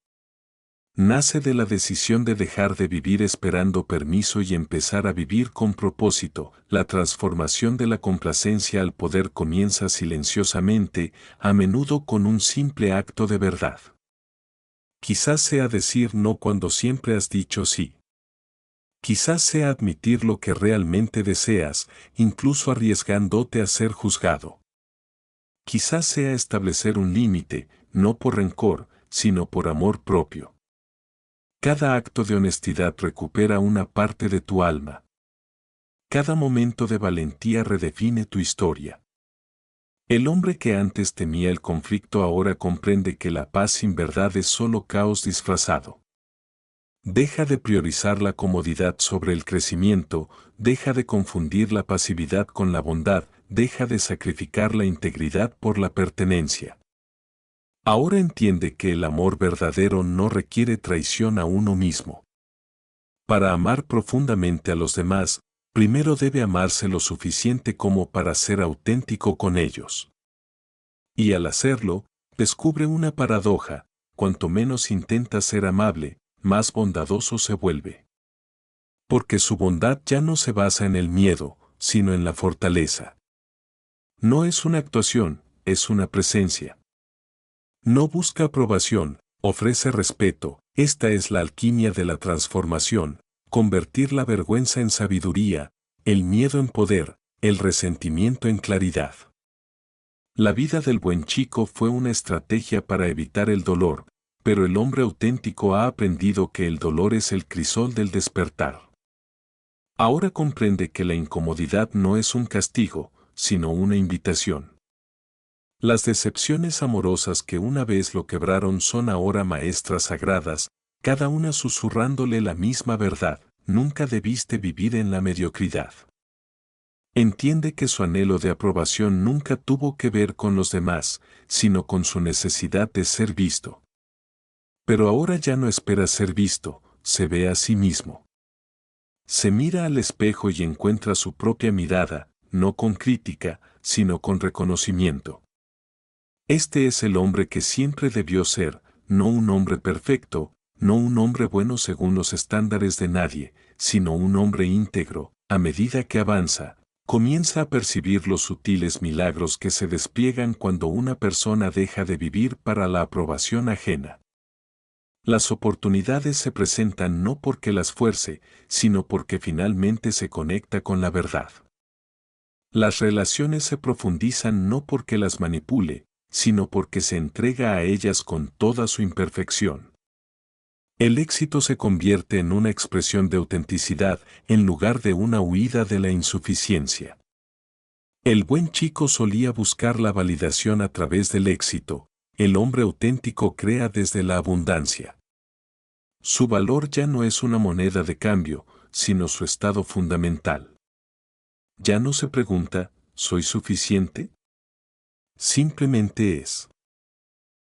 Nace de la decisión de dejar de vivir esperando permiso y empezar a vivir con propósito. La transformación de la complacencia al poder comienza silenciosamente, a menudo con un simple acto de verdad. Quizás sea decir no cuando siempre has dicho sí. Quizás sea admitir lo que realmente deseas, incluso arriesgándote a ser juzgado. Quizás sea establecer un límite, no por rencor, sino por amor propio. Cada acto de honestidad recupera una parte de tu alma. Cada momento de valentía redefine tu historia. El hombre que antes temía el conflicto ahora comprende que la paz sin verdad es solo caos disfrazado. Deja de priorizar la comodidad sobre el crecimiento, deja de confundir la pasividad con la bondad, deja de sacrificar la integridad por la pertenencia. Ahora entiende que el amor verdadero no requiere traición a uno mismo. Para amar profundamente a los demás, primero debe amarse lo suficiente como para ser auténtico con ellos. Y al hacerlo, descubre una paradoja: cuanto menos intenta ser amable, más bondadoso se vuelve. Porque su bondad ya no se basa en el miedo, sino en la fortaleza. No es una actuación, es una presencia. No busca aprobación, ofrece respeto. Esta es la alquimia de la transformación, convertir la vergüenza en sabiduría, el miedo en poder, el resentimiento en claridad. La vida del buen chico fue una estrategia para evitar el dolor, pero el hombre auténtico ha aprendido que el dolor es el crisol del despertar. Ahora comprende que la incomodidad no es un castigo, sino una invitación. Las decepciones amorosas que una vez lo quebraron son ahora maestras sagradas, cada una susurrándole la misma verdad: nunca debiste vivir en la mediocridad. Entiende que su anhelo de aprobación nunca tuvo que ver con los demás, sino con su necesidad de ser visto. Pero ahora ya no espera ser visto, se ve a sí mismo. Se mira al espejo y encuentra su propia mirada, no con crítica, sino con reconocimiento. Este es el hombre que siempre debió ser, no un hombre perfecto, no un hombre bueno según los estándares de nadie, sino un hombre íntegro. A medida que avanza, comienza a percibir los sutiles milagros que se despliegan cuando una persona deja de vivir para la aprobación ajena. Las oportunidades se presentan no porque las fuerce, sino porque finalmente se conecta con la verdad. Las relaciones se profundizan no porque las manipule, sino porque se entrega a ellas con toda su imperfección. El éxito se convierte en una expresión de autenticidad en lugar de una huida de la insuficiencia. El buen chico solía buscar la validación a través del éxito, el hombre auténtico crea desde la abundancia. Su valor ya no es una moneda de cambio, sino su estado fundamental. Ya no se pregunta, ¿soy suficiente? Simplemente es.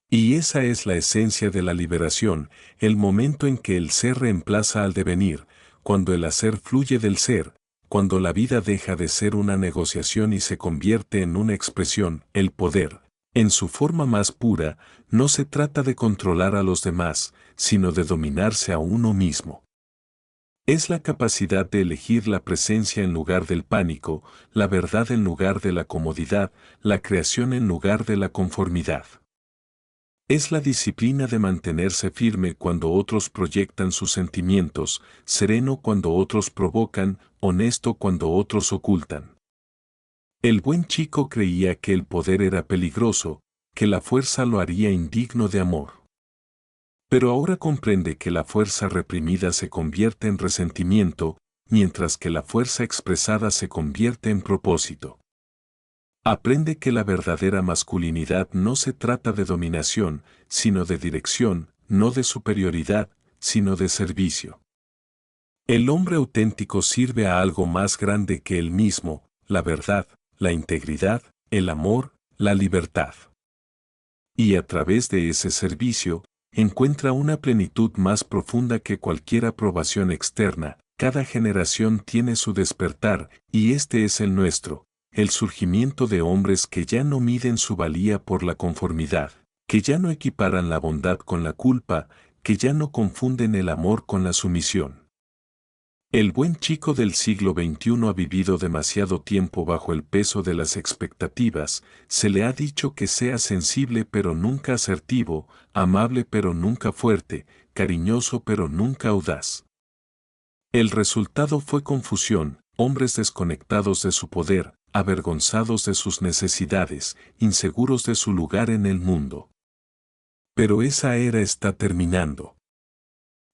Y esa es la esencia de la liberación, el momento en que el ser reemplaza al devenir, cuando el hacer fluye del ser, cuando la vida deja de ser una negociación y se convierte en una expresión, el poder. En su forma más pura, no se trata de controlar a los demás, sino de dominarse a uno mismo. Es la capacidad de elegir la presencia en lugar del pánico, la verdad en lugar de la comodidad, la creación en lugar de la conformidad. Es la disciplina de mantenerse firme cuando otros proyectan sus sentimientos, sereno cuando otros provocan, honesto cuando otros ocultan. El buen chico creía que el poder era peligroso, que la fuerza lo haría indigno de amor. Pero ahora comprende que la fuerza reprimida se convierte en resentimiento, mientras que la fuerza expresada se convierte en propósito. Aprende que la verdadera masculinidad no se trata de dominación, sino de dirección, no de superioridad, sino de servicio. El hombre auténtico sirve a algo más grande que él mismo, la verdad, la integridad, el amor, la libertad. Y a través de ese servicio, encuentra una plenitud más profunda que cualquier aprobación externa. Cada generación tiene su despertar, y este es el nuestro. El surgimiento de hombres que ya no miden su valía por la conformidad, que ya no equiparan la bondad con la culpa, que ya no confunden el amor con la sumisión. El buen chico del siglo XXI ha vivido demasiado tiempo bajo el peso de las expectativas, se le ha dicho que sea sensible pero nunca asertivo, amable pero nunca fuerte, cariñoso pero nunca audaz. El resultado fue confusión, hombres desconectados de su poder, avergonzados de sus necesidades, inseguros de su lugar en el mundo. Pero esa era está terminando.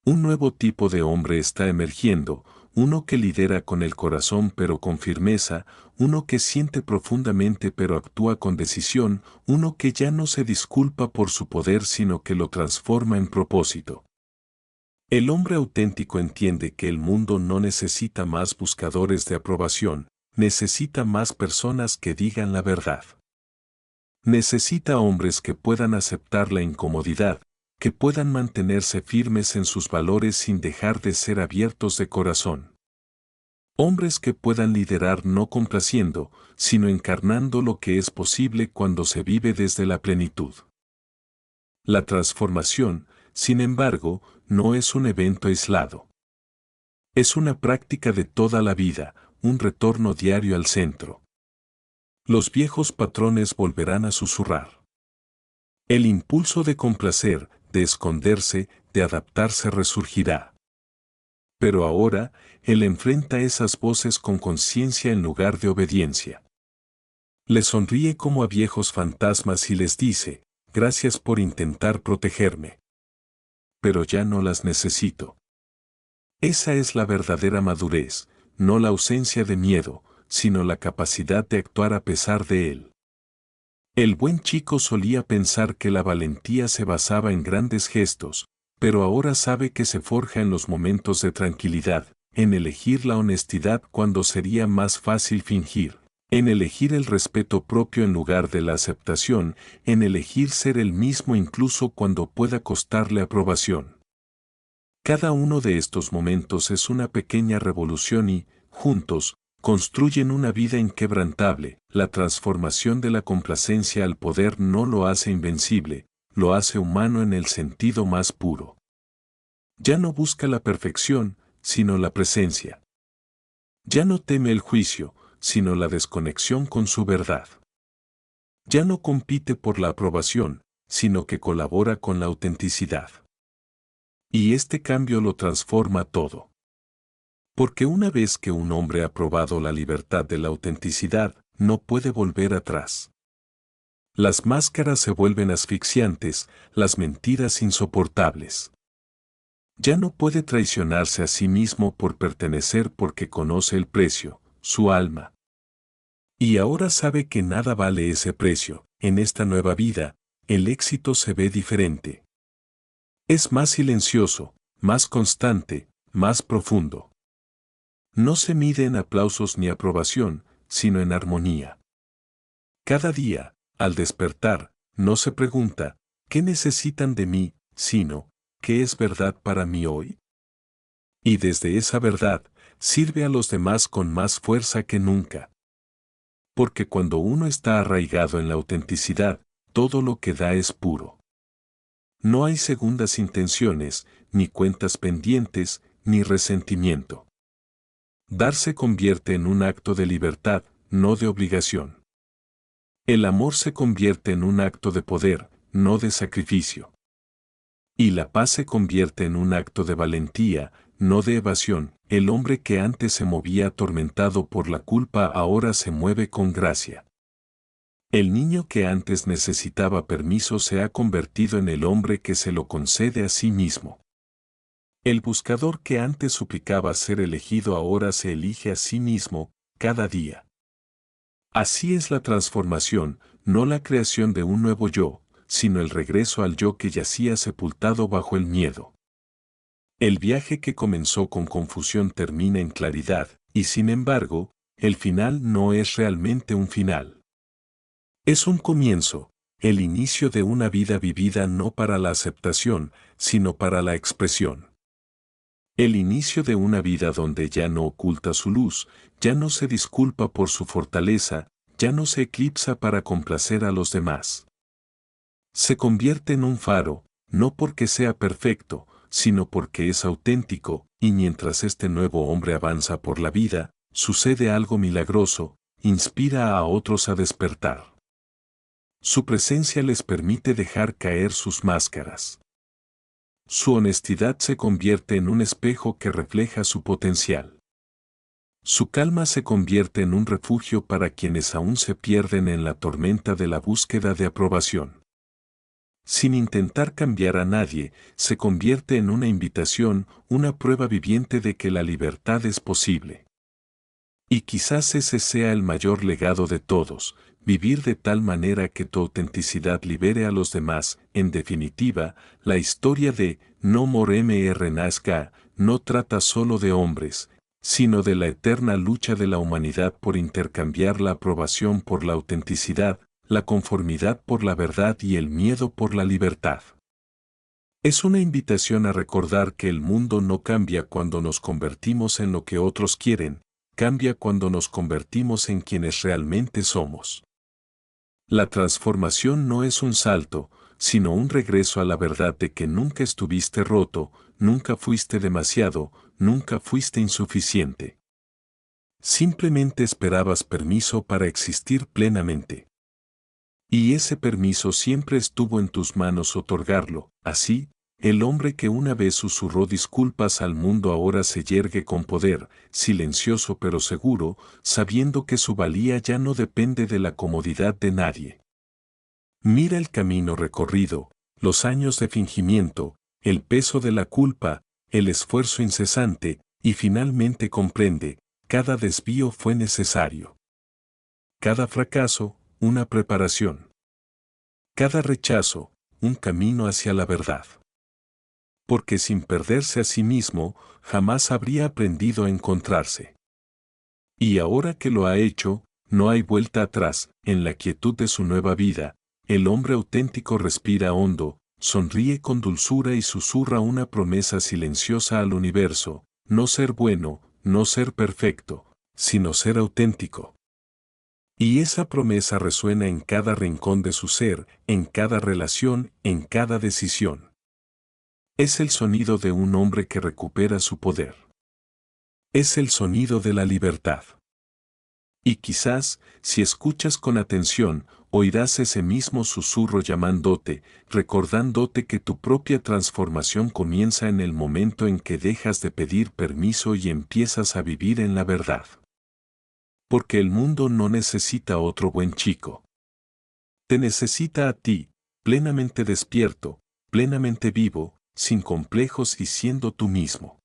Un nuevo tipo de hombre está emergiendo, uno que lidera con el corazón pero con firmeza, uno que siente profundamente pero actúa con decisión, uno que ya no se disculpa por su poder sino que lo transforma en propósito. El hombre auténtico entiende que el mundo no necesita más buscadores de aprobación, necesita más personas que digan la verdad. Necesita hombres que puedan aceptar la incomodidad, que puedan mantenerse firmes en sus valores sin dejar de ser abiertos de corazón. Hombres que puedan liderar no complaciendo, sino encarnando lo que es posible cuando se vive desde la plenitud. La transformación, sin embargo, no es un evento aislado. Es una práctica de toda la vida, un retorno diario al centro. Los viejos patrones volverán a susurrar. El impulso de complacer, de esconderse, de adaptarse resurgirá. Pero ahora, él enfrenta esas voces con conciencia en lugar de obediencia. Les sonríe como a viejos fantasmas y les dice, gracias por intentar protegerme. Pero ya no las necesito. Esa es la verdadera madurez, no la ausencia de miedo, sino la capacidad de actuar a pesar de él. El buen chico solía pensar que la valentía se basaba en grandes gestos, pero ahora sabe que se forja en los momentos de tranquilidad, en elegir la honestidad cuando sería más fácil fingir, en elegir el respeto propio en lugar de la aceptación, en elegir ser el mismo incluso cuando pueda costarle aprobación. Cada uno de estos momentos es una pequeña revolución y, juntos, construyen una vida inquebrantable. La transformación de la complacencia al poder no lo hace invencible, lo hace humano en el sentido más puro. Ya no busca la perfección, sino la presencia. Ya no teme el juicio, sino la desconexión con su verdad. Ya no compite por la aprobación, sino que colabora con la autenticidad. Y este cambio lo transforma todo. Porque una vez que un hombre ha probado la libertad de la autenticidad, no puede volver atrás. Las máscaras se vuelven asfixiantes, las mentiras insoportables. Ya no puede traicionarse a sí mismo por pertenecer porque conoce el precio, su alma. Y ahora sabe que nada vale ese precio. En esta nueva vida, el éxito se ve diferente. Es más silencioso, más constante, más profundo. No se mide en aplausos ni aprobación, sino en armonía. Cada día, al despertar, no se pregunta, ¿qué necesitan de mí?, sino, ¿qué es verdad para mí hoy? Y desde esa verdad, sirve a los demás con más fuerza que nunca. Porque cuando uno está arraigado en la autenticidad, todo lo que da es puro. No hay segundas intenciones, ni cuentas pendientes, ni resentimiento. Dar se convierte en un acto de libertad, no de obligación. El amor se convierte en un acto de poder, no de sacrificio. Y la paz se convierte en un acto de valentía, no de evasión. El hombre que antes se movía atormentado por la culpa ahora se mueve con gracia. El niño que antes necesitaba permiso se ha convertido en el hombre que se lo concede a sí mismo. El buscador que antes suplicaba ser elegido ahora se elige a sí mismo, cada día. Así es la transformación, no la creación de un nuevo yo, sino el regreso al yo que yacía sepultado bajo el miedo. El viaje que comenzó con confusión termina en claridad, y sin embargo, el final no es realmente un final. Es un comienzo, el inicio de una vida vivida no para la aceptación, sino para la expresión. El inicio de una vida donde ya no oculta su luz, ya no se disculpa por su fortaleza, ya no se eclipsa para complacer a los demás. Se convierte en un faro, no porque sea perfecto, sino porque es auténtico, y mientras este nuevo hombre avanza por la vida, sucede algo milagroso, inspira a otros a despertar. Su presencia les permite dejar caer sus máscaras. Su honestidad se convierte en un espejo que refleja su potencial. Su calma se convierte en un refugio para quienes aún se pierden en la tormenta de la búsqueda de aprobación. Sin intentar cambiar a nadie, se convierte en una invitación, una prueba viviente de que la libertad es posible. Y quizás ese sea el mayor legado de todos, vivir de tal manera que tu autenticidad libere a los demás. En definitiva, la historia de No More Mr. Nazca no trata solo de hombres, sino de la eterna lucha de la humanidad por intercambiar la aprobación por la autenticidad, la conformidad por la verdad y el miedo por la libertad. Es una invitación a recordar que el mundo no cambia cuando nos convertimos en lo que otros quieren, cambia cuando nos convertimos en quienes realmente somos. La transformación no es un salto, sino un regreso a la verdad de que nunca estuviste roto, nunca fuiste demasiado, nunca fuiste insuficiente. Simplemente esperabas permiso para existir plenamente. Y ese permiso siempre estuvo en tus manos otorgarlo. Así, el hombre que una vez susurró disculpas al mundo ahora se yergue con poder, silencioso pero seguro, sabiendo que su valía ya no depende de la comodidad de nadie. Mira el camino recorrido, los años de fingimiento, el peso de la culpa, el esfuerzo incesante, y finalmente comprende, cada desvío fue necesario. Cada fracaso, una preparación. Cada rechazo, un camino hacia la verdad. Porque sin perderse a sí mismo, jamás habría aprendido a encontrarse. Y ahora que lo ha hecho, no hay vuelta atrás. En la quietud de su nueva vida, el hombre auténtico respira hondo, sonríe con dulzura y susurra una promesa silenciosa al universo: no ser bueno, no ser perfecto, sino ser auténtico. Y esa promesa resuena en cada rincón de su ser, en cada relación, en cada decisión. Es el sonido de un hombre que recupera su poder. Es el sonido de la libertad. Y quizás, si escuchas con atención, oirás ese mismo susurro llamándote, recordándote que tu propia transformación comienza en el momento en que dejas de pedir permiso y empiezas a vivir en la verdad. Porque el mundo no necesita otro buen chico. Te necesita a ti, plenamente despierto, plenamente vivo, sin complejos y siendo tú mismo.